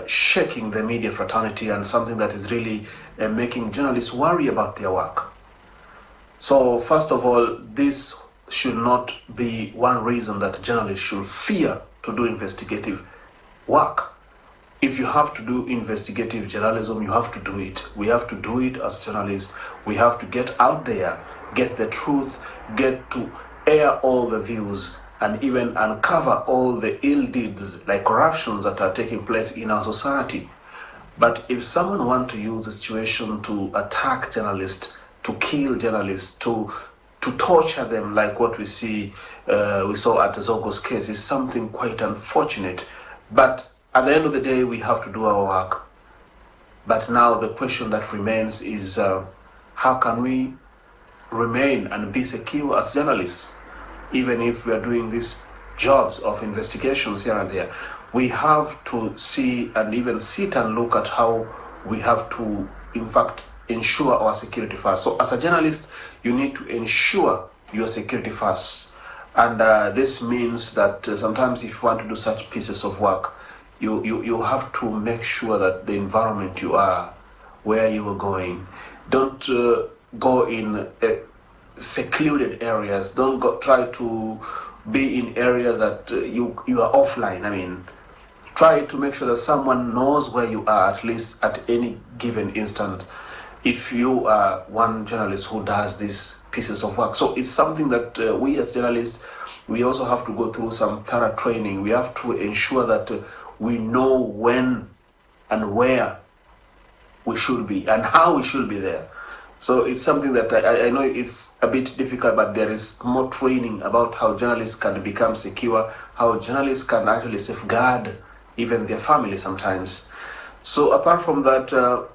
shaking the media fraternity, and something that is really making journalists worry about their work. So first of all, this should not be one reason that journalists should fear to do investigative work. If you have to do investigative journalism, you have to do it. We have to do it as journalists. We have to get out there, get the truth, get to air all the views, and even uncover all the ill deeds like corruptions that are taking place in our society. But if someone wants to use the situation to attack journalists, to kill journalists, to torture them, like what we saw at Zogo's case, is something quite unfortunate. But at the end of the day, we have to do our work. But now the question that remains is, how can we remain and be secure as journalists, even if we are doing these jobs of investigations here and there? We have to see and even sit and look at how we have to, in fact, ensure our security first. So as a journalist, you need to ensure your security first. And this means that sometimes if you want to do such pieces of work, you have to make sure that the environment you are, where you are going, don't go in secluded areas. Don't try to be in areas that you are offline. I mean, try to make sure that someone knows where you are, at least at any given instant, if you are one journalist who does these pieces of work. So it's something that we as journalists, we also have to go through some thorough training. We have to ensure that we know when and where we should be and how we should be there. So it's something that I know it's a bit difficult, but there is more training about how journalists can become secure, how journalists can actually safeguard even their family sometimes. So apart from that,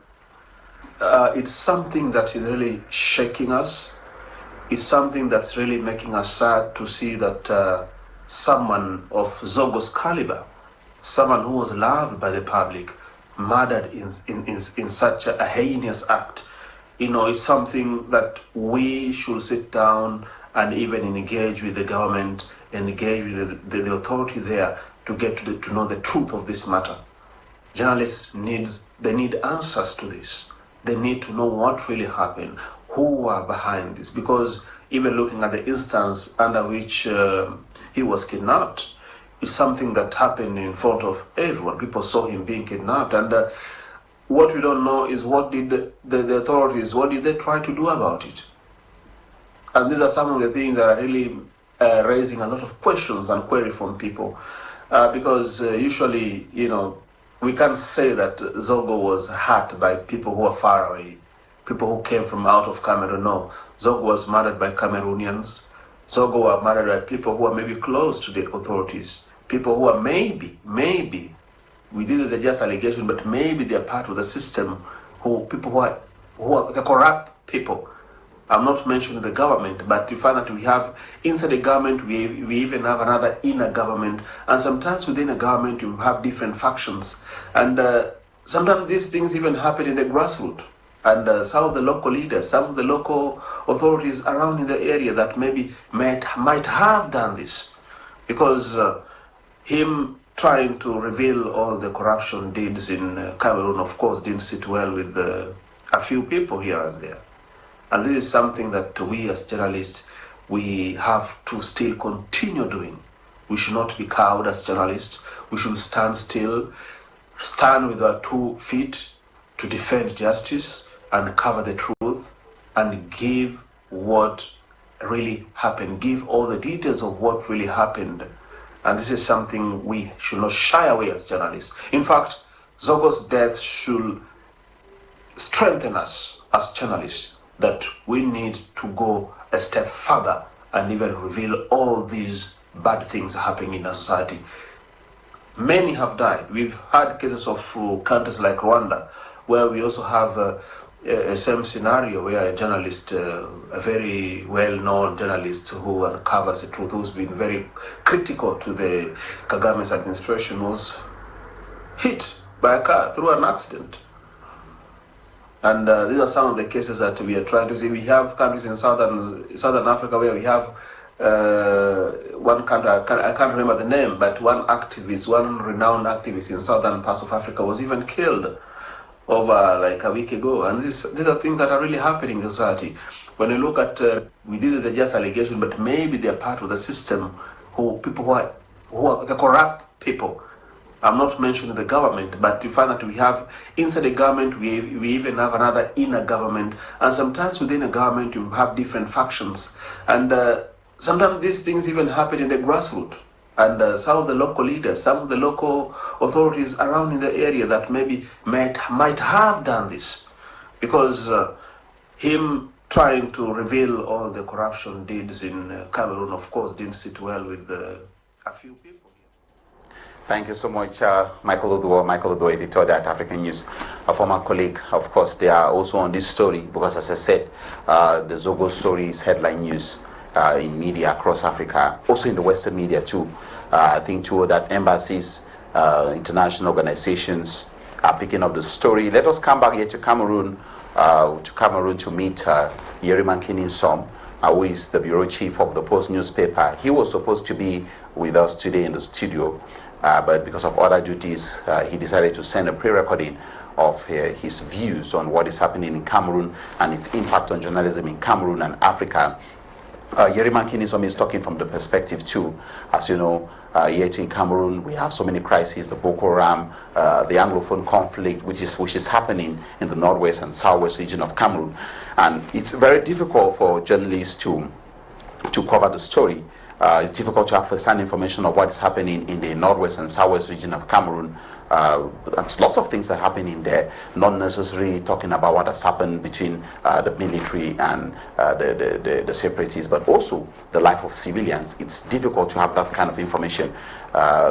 it's something that is really shaking us. It's something that's really making us sad to see that someone of Zogo's caliber, someone who was loved by the public, murdered in such a heinous act. You know, it's something that we should sit down and even engage with the government, engage with the authority there to get to know the truth of this matter. Journalists need answers to this. They need to know what really happened, who are behind this, because even looking at the instance under which he was kidnapped, is something that happened in front of everyone. People saw him being kidnapped, and what we don't know is what did the authorities, what did they try to do about it? And these are some of the things that are really raising a lot of questions and queries from people, because usually, you know, we can't say that Zogo was hurt by people who are far away, people who came from out of Cameroon. No, Zogo was murdered by Cameroonians. Zogo were murdered by people who are maybe close to the authorities, people who are maybe, this is a just allegation, but maybe they are part of the system, people who are the corrupt people. I'm not mentioning the government, but you find that we have inside the government, we even have another inner government, and sometimes within a government you have different factions, and sometimes these things even happen in the grassroots. And some of the local leaders, some of the local authorities around in the area that maybe might have done this, because him trying to reveal all the corruption deeds in Cameroon, of course, didn't sit well with a few people here and there. And this is something that we as journalists, we have to still continue doing. We should not be cowed as journalists. We should stand still, stand with our 2 feet to defend justice and cover the truth and give what really happened, give all the details of what really happened. And this is something we should not shy away as journalists. In fact, Zogo's death should strengthen us as journalists, that we need to go a step further and even reveal all these bad things happening in our society. Many have died. We've had cases of countries like Rwanda, where we also have a same scenario where a journalist, a very well-known journalist who uncovers the truth, who's been very critical to the Kagame's administration, was hit by a car through an accident. And these are some of the cases that we are trying to see. We have countries in Southern Africa where we have one country, I can't remember the name, but one renowned activist in southern parts of Africa was even killed over like a week ago. And these are things that are really happening in society. When you look at, this is a just allegation, but maybe they're part of the system, people who are the corrupt people. I'm not mentioning the government, but you find that we have inside the government, we even have another inner government, and sometimes within a government you have different factions, and sometimes these things even happen in the grassroots. And some of the local leaders, some of the local authorities around in the area that maybe might have done this, because him trying to reveal all the corruption deeds in Cameroon, of course, didn't sit well with a few people. Thank you so much, Michael Oduor, editor at African News, a former colleague. Of course, they are also on this story because, as I said, the Zogo story is headline news in media across Africa, also in the Western media too. I think too that embassies, international organizations are picking up the story. Let us come back here to Cameroon, to Cameroon to meet Ejede Nsah, who is the bureau chief of the Post newspaper. He was supposed to be with us today in the studio, but because of other duties, he decided to send a pre-recording of his views on what is happening in Cameroon and its impact on journalism in Cameroon and Africa. Ejede Nsah is talking from the perspective too. As you know, yet in Cameroon we have so many crises: the Boko Haram, the Anglophone conflict, which is happening in the northwest and southwest region of Cameroon, and it's very difficult for journalists to cover the story. It's difficult to have first-hand information of what is happening in the northwest and southwest region of Cameroon. There's lots of things that happen in there, not necessarily talking about what has happened between the military and the separatists, but also the life of civilians. It's difficult to have that kind of information.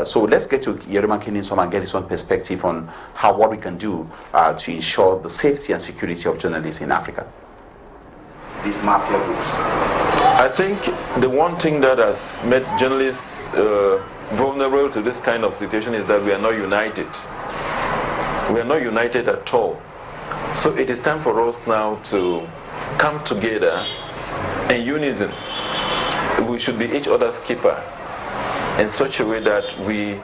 So let's get to Ejede Nsah and get his own perspective on what we can do to ensure the safety and security of journalists in Africa. These mafia groups. I think the one thing that has made journalists vulnerable to this kind of situation is that we are not united. We are not united at all. So it is time for us now to come together in unison. We should be each other's keeper in such a way that we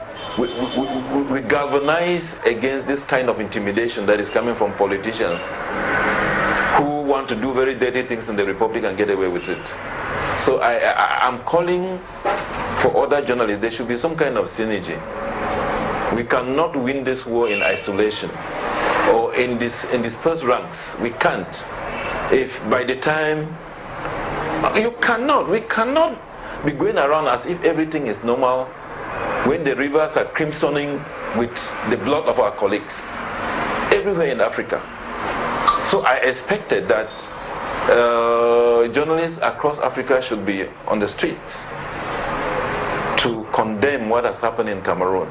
galvanize against this kind of intimidation that is coming from politicians who want to do very dirty things in the Republic and get away with it. So I'm calling for other journalists. There should be some kind of synergy. We cannot win this war in isolation or in dispersed ranks. We can't. If by the time we cannot be going around as if everything is normal when the rivers are crimsoning with the blood of our colleagues everywhere in Africa. So I expected that journalists across Africa should be on the streets to condemn what has happened in Cameroon.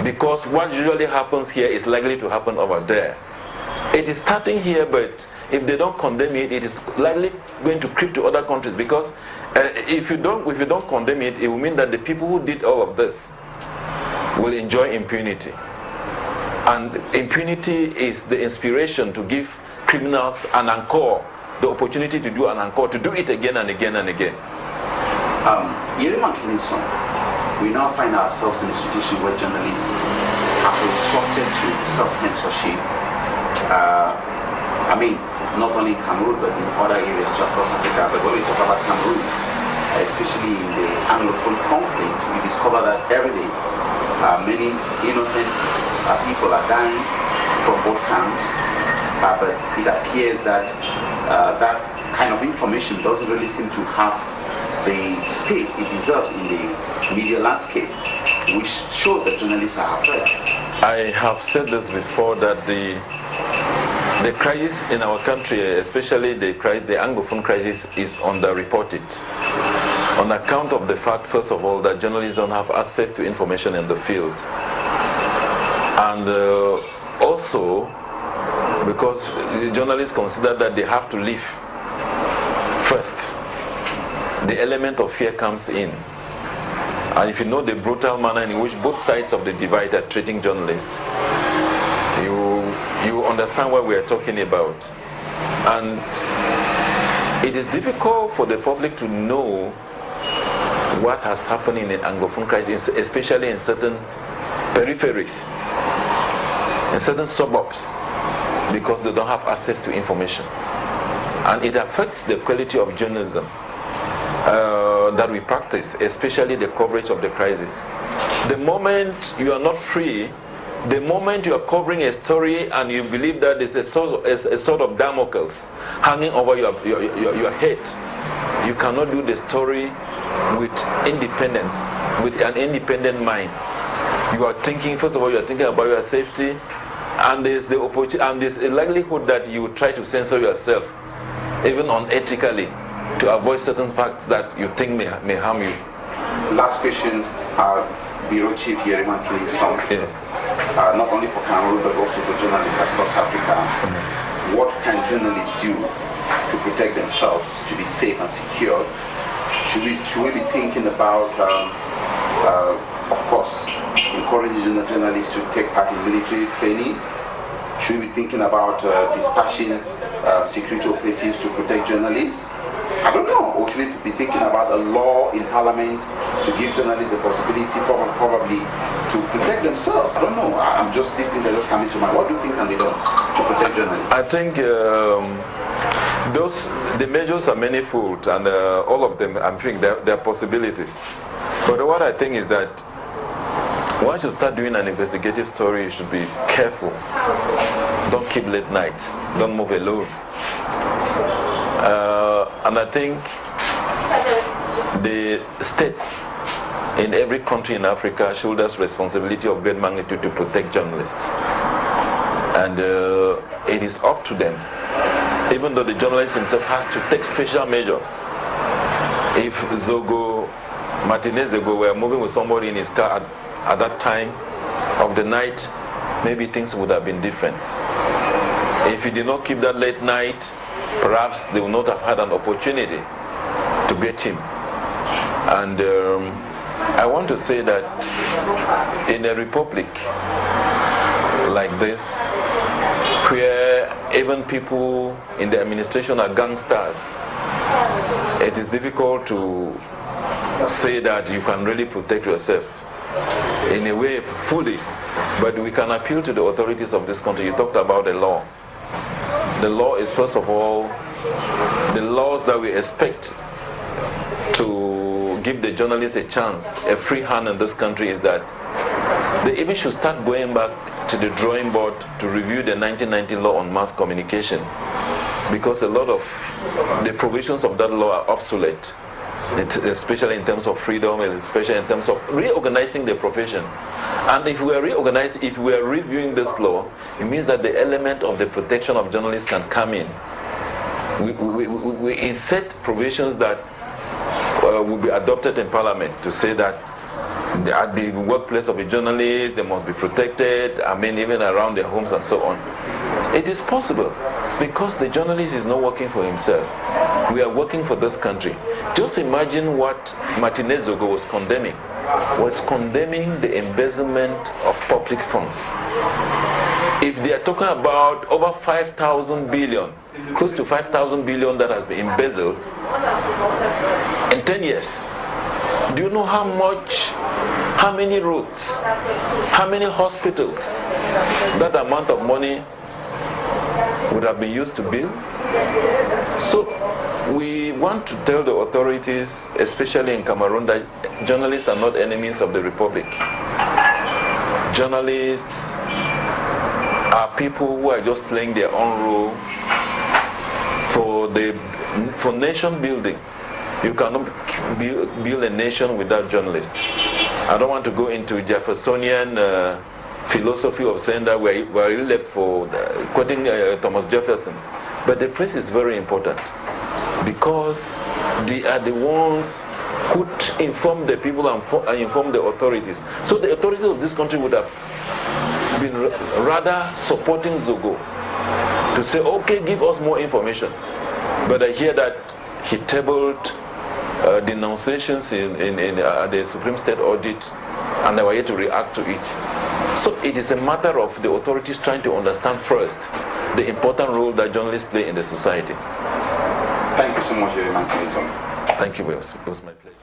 Because what usually happens here is likely to happen over there. It is starting here, but if they don't condemn it, it is likely going to creep to other countries. Because if you don't condemn it, it will mean that the people who did all of this will enjoy impunity. And impunity is the inspiration to give criminals an encore, the opportunity to do an encore, to do it again and again and again. Ejede Nsah, we now find ourselves in a situation where journalists are resorted to self-censorship. I mean, not only in Cameroon, but in other areas across Africa. But when we talk about Cameroon, especially in the Anglophone conflict, we discover that every day many innocent people are dying from both camps. But it appears that that kind of information doesn't really seem to have the space it deserves in the media landscape, which shows that journalists are afraid. I have said this before, that the crisis in our country, especially the Anglophone crisis, is underreported on account of the fact, first of all, that journalists don't have access to information in the field, and also because journalists consider that they have to live first. The element of fear comes in. And if you know the brutal manner in which both sides of the divide are treating journalists, you understand what we are talking about. And it is difficult for the public to know what has happened in the Anglophone crisis, especially in certain peripheries, in certain suburbs, because they don't have access to information. And it affects the quality of journalism that we practice, especially the coverage of the crisis. The moment you are not free, the moment you are covering a story and you believe that there's a sort of Damocles hanging over your head, you cannot do the story with independence, with an independent mind. You are thinking, first of all, you are thinking about your safety, and there's the opportunity, and there's a likelihood that you will try to censor yourself, even unethically, to avoid certain facts that you think may harm you. Last question, Bureau Chief Ejede Nsah. Not only for Cameroon but also for journalists across Africa. What can journalists do to protect themselves, to be safe and secure? Should we be thinking about, of course, encouraging journalists to take part in military training? Should we be thinking about dispatching security operatives to protect journalists? I don't know. Or should we be thinking about a law in Parliament to give journalists the possibility, probably, to protect themselves? I don't know. These things are just coming to mind. What do you think can be done to protect journalists? I think the measures are manifold, and all of them, I think, there are possibilities. But what I think is that once you start doing an investigative story, you should be careful. Don't keep late nights. Don't move alone. And I think the state in every country in Africa shoulders responsibility of great magnitude to protect journalists. And it is up to them, even though the journalist himself has to take special measures. If Martinez Zogo were moving with somebody in his car at that time of the night, maybe things would have been different. If he did not keep that late night, perhaps they would not have had an opportunity to get him. And I want to say that in a republic like this, where even people in the administration are gangsters, it is difficult to say that you can really protect yourself in a way fully. But we can appeal to the authorities of this country. You talked about the law. The law is, first of all, the laws that we expect to give the journalists a chance, a free hand in this country, is that they even should start going back to the drawing board to review the 1990 law on mass communication, because a lot of the provisions of that law are obsolete, especially in terms of freedom, and especially in terms of reorganizing the profession. And if we are reviewing this law, it means that the element of the protection of journalists can come in. We insert provisions that will be adopted in Parliament to say that at the workplace of a journalist, they must be protected, even around their homes and so on. It is possible, because the journalist is not working for himself. We are working for this country. Just imagine what Martinez Zogo was condemning the embezzlement of public funds. If they are talking about over 5,000 billion, close to 5,000 billion that has been embezzled in 10 years, do you know how many roads, how many hospitals that amount of money would have been used to build? So we want to tell the authorities, especially in Cameroon, that journalists are not enemies of the Republic. Journalists are people who are just playing their own role for nation building. You cannot build a nation without journalists. I don't want to go into Jeffersonian philosophy of saying that we're really left for quoting Thomas Jefferson. But the press is very important, because they are the ones who inform the people and inform the authorities. So the authorities of this country would have been rather supporting Zogo to say, okay, give us more information. But I hear that he tabled denunciations in the Supreme State audit, and they were yet to react to it. So it is a matter of the authorities trying to understand first the important role that journalists play in the society. Thank you so much, Ewane Nsah. Thank you, it was my pleasure.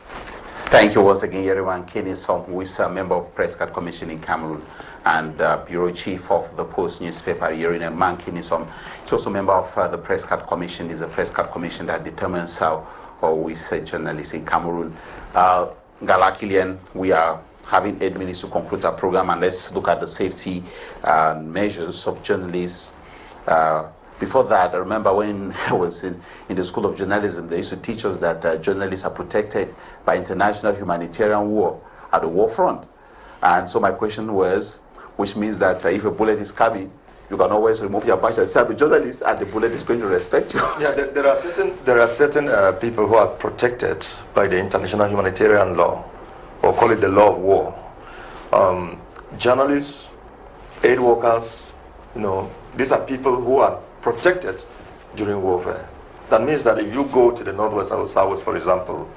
Thank you once again, Ewane Nsah, who is a member of Press Card Commission in Cameroon and Bureau Chief of the Post newspaper. Ewane Nsah, he's also a member of the Press Card Commission. It's a Press Card Commission that determines how we say journalists in Cameroon. Ngala Killian, we are having 8 minutes to conclude our program, and let's look at the safety measures of journalists. Before that, I remember when I was in the School of Journalism, they used to teach us that journalists are protected by international humanitarian war at the war front. And so my question was, which means that if a bullet is coming, you can always remove your badge and say, I'm a journalist, and the bullet is going to respect you. Yeah, there are certain people who are protected by the international humanitarian law, or call it the law of war. Journalists, aid workers, these are people who are protected during warfare. That means that if you go to the Northwest or Southwest, for example,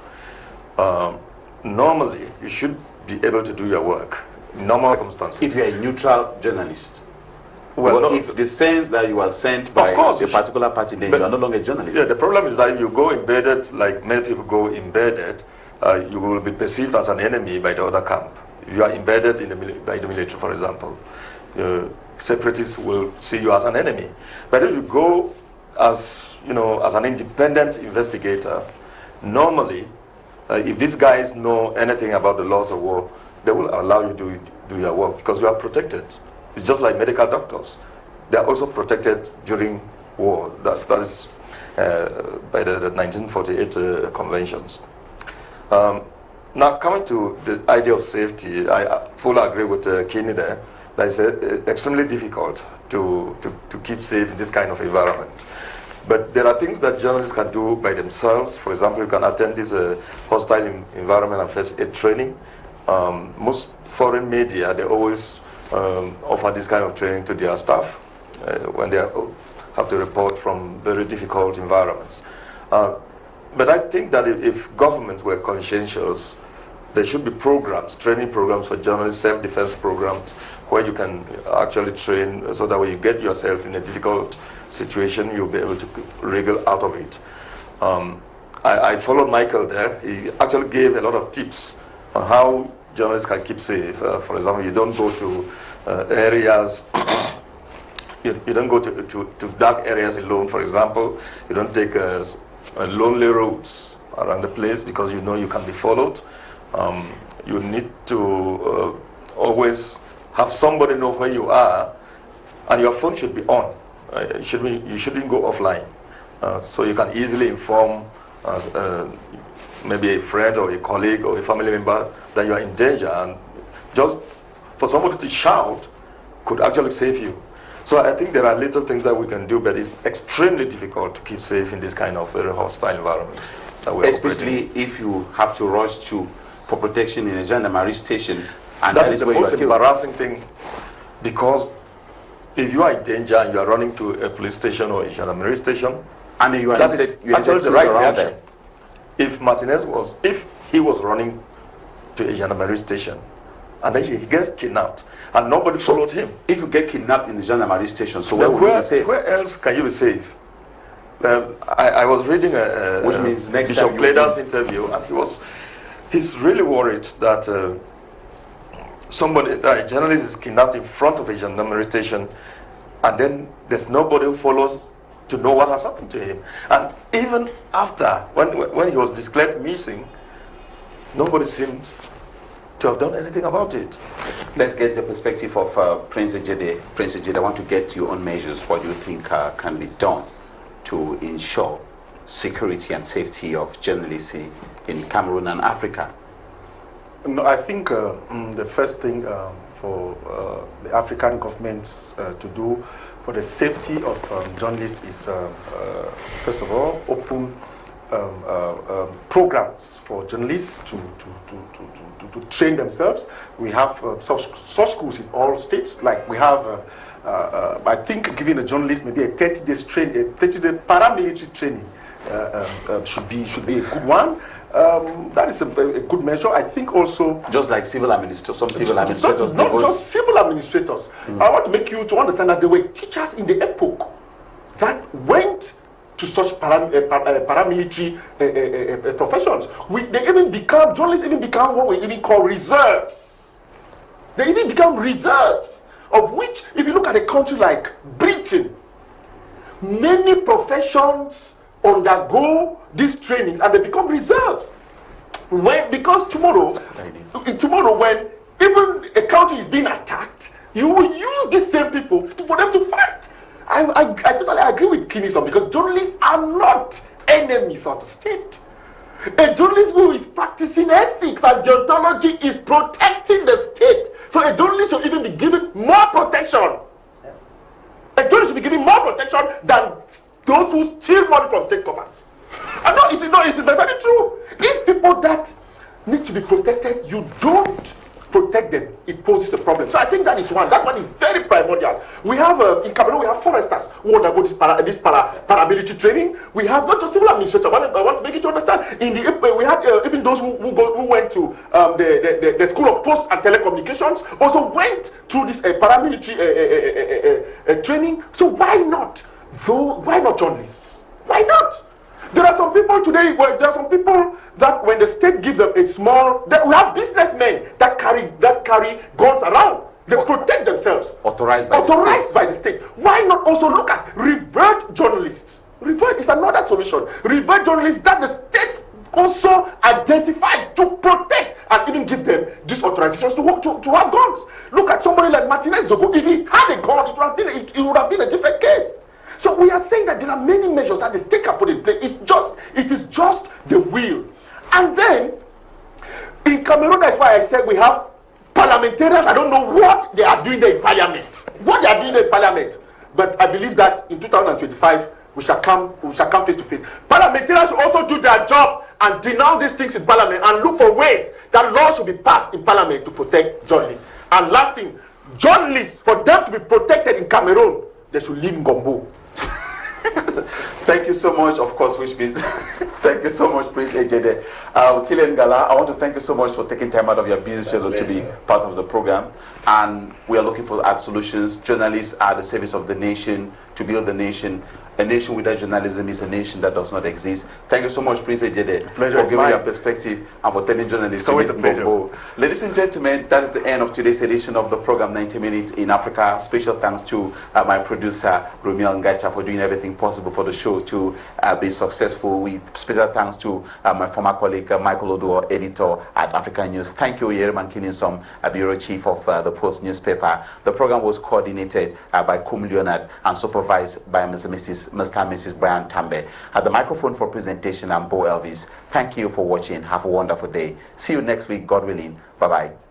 normally you should be able to do your work in normal circumstances. If you're a neutral journalist. Well, no, if the sense that you are sent by a particular party, then you are no longer a journalist. Yeah, the problem is that if you go embedded, like many people go embedded, you will be perceived as an enemy by the other camp. If you are embedded in by the military, for example, separatists will see you as an enemy. But if you go as, as an independent investigator, normally, if these guys know anything about the laws of war, they will allow you to do your work because you are protected. It's just like medical doctors. They are also protected during war. That is by the 1948 conventions. Now, coming to the idea of safety, I fully agree with Kini there. That it's extremely difficult to keep safe in this kind of environment. But there are things that journalists can do by themselves. For example, you can attend this hostile environment and first aid training. Most foreign media, they always offer this kind of training to their staff when they have to report from very difficult environments. But I think that if governments were conscientious, there should be programs, training programs for journalists, self-defense programs, where you can actually train so that when you get yourself in a difficult situation, you'll be able to wriggle out of it. I followed Michael there. He actually gave a lot of tips on how journalists can keep safe. For example, you don't go to areas, you don't go to dark areas alone, for example. You don't take lonely roads around the place because you know you can be followed. You need to always have somebody know where you are, and your phone should be on. You shouldn't go offline, so you can easily inform maybe a friend or a colleague or a family member that you are in danger, and just for somebody to shout could actually save you. So I think there are little things that we can do, but it's extremely difficult to keep safe in this kind of very hostile environment. Especially if you have to rush for protection in a gendarmerie station. And that is the most embarrassing thing, because if you are in danger and you are running to a police station or a gendarmerie station, and you are that is actually the right reaction. If he was running to a gendarmerie station and then he gets kidnapped and nobody followed him. If you get kidnapped in the gendarmerie station, so where else can you be safe? I was reading which means next Bishop Cleda's interview, and he's really worried that a journalist is kidnapped in front of a gendarmerie station, and then there's nobody who follows to know what has happened to him. And even after, when he was declared missing, nobody seemed to have done anything about it. Let's get the perspective of Prince Ejede. Prince Ejede, I want to get your own measures. What do you think can be done to ensure security and safety of journalists in Cameroon and Africa? No, I think the first thing for the African governments to do for the safety of journalists is, first of all, open programs for journalists to train themselves. We have such schools in all states. Like we have, I think, giving a journalist maybe a 30-day paramilitary training should be a good one. That is a good measure. I think also just like civil administrators, some civil administrators, not just civil administrators. I want to make you to understand that there were teachers in the epoch that went to such paramilitary professions. Journalists even become what we even call reserves. They even become reserves, of which, if you look at a country like Britain, many professions undergo these trainings and they become reserves. Because tomorrow when even a country is being attacked, you will use these same people for them to fight. I totally agree with Kinnison, because journalists are not enemies of the state. A journalist who is practicing ethics and deontology is protecting the state. So a journalist should even be given more protection. A journalist should be given more protection than those who steal money from state coffers. I know it's very true. If people that need to be protected, you don't protect them, it poses a problem. So I think that is one. That one is very primordial. We have, in Cameroon, we have foresters who undergo this paramilitary training. We have not just civil administrators. I want to make you to understand. In the we had even those who went to the School of Post and Telecommunications also went through this paramilitary training. So why not? Why not journalists? Why not? There are some people today, there are some people that when the state gives them a small, we have businessmen that carry guns around. They protect themselves. Authorized by the state. Why not also look at revert journalists? Revert is another solution. Revert journalists that the state also identifies to protect and even give them these authorizations to have guns. Look at somebody like Martinez Zogo. If he had a gun, it would have been a different case. So we are saying that there are many measures that the state can put in place. It is just the will. And then in Cameroon, that's why I said we have parliamentarians. I don't know what they are doing there in parliament. What they are doing there in parliament. But I believe that in 2025 we shall come face to face. Parliamentarians should also do their job and denounce these things in parliament and look for ways that laws should be passed in parliament to protect journalists. And last thing, journalists, for them to be protected in Cameroon, they should live in Gombo. Thank you so much, of course, which means thank you so much, Prince Ejede. Killian Ngala, I want to thank you so much for taking time out of your busy schedule to be part of the program. And we are looking for art solutions. Journalists are the service of the nation, to build the nation. A nation without journalism is a nation that does not exist. Thank you so much, Prince Ejede, for giving your perspective and for telling journalists. It's always a pleasure. Ladies and gentlemen, that is the end of today's edition of the program 90 Minutes in Africa. Special thanks to my producer, Romeo Ngacha, for doing everything possible for the show to be successful. With special thanks to my former colleague, Michael Oduo, editor at African News. Thank you, Yereman Kinninsom, bureau chief of the Post newspaper. The program was coordinated by Kum Leonard and supervised by Mr. and Mrs. Brian Tambe. At the microphone for presentation, I'm BOH Elvis. Thank you for watching. Have a wonderful day. See you next week, God willing. Bye-bye.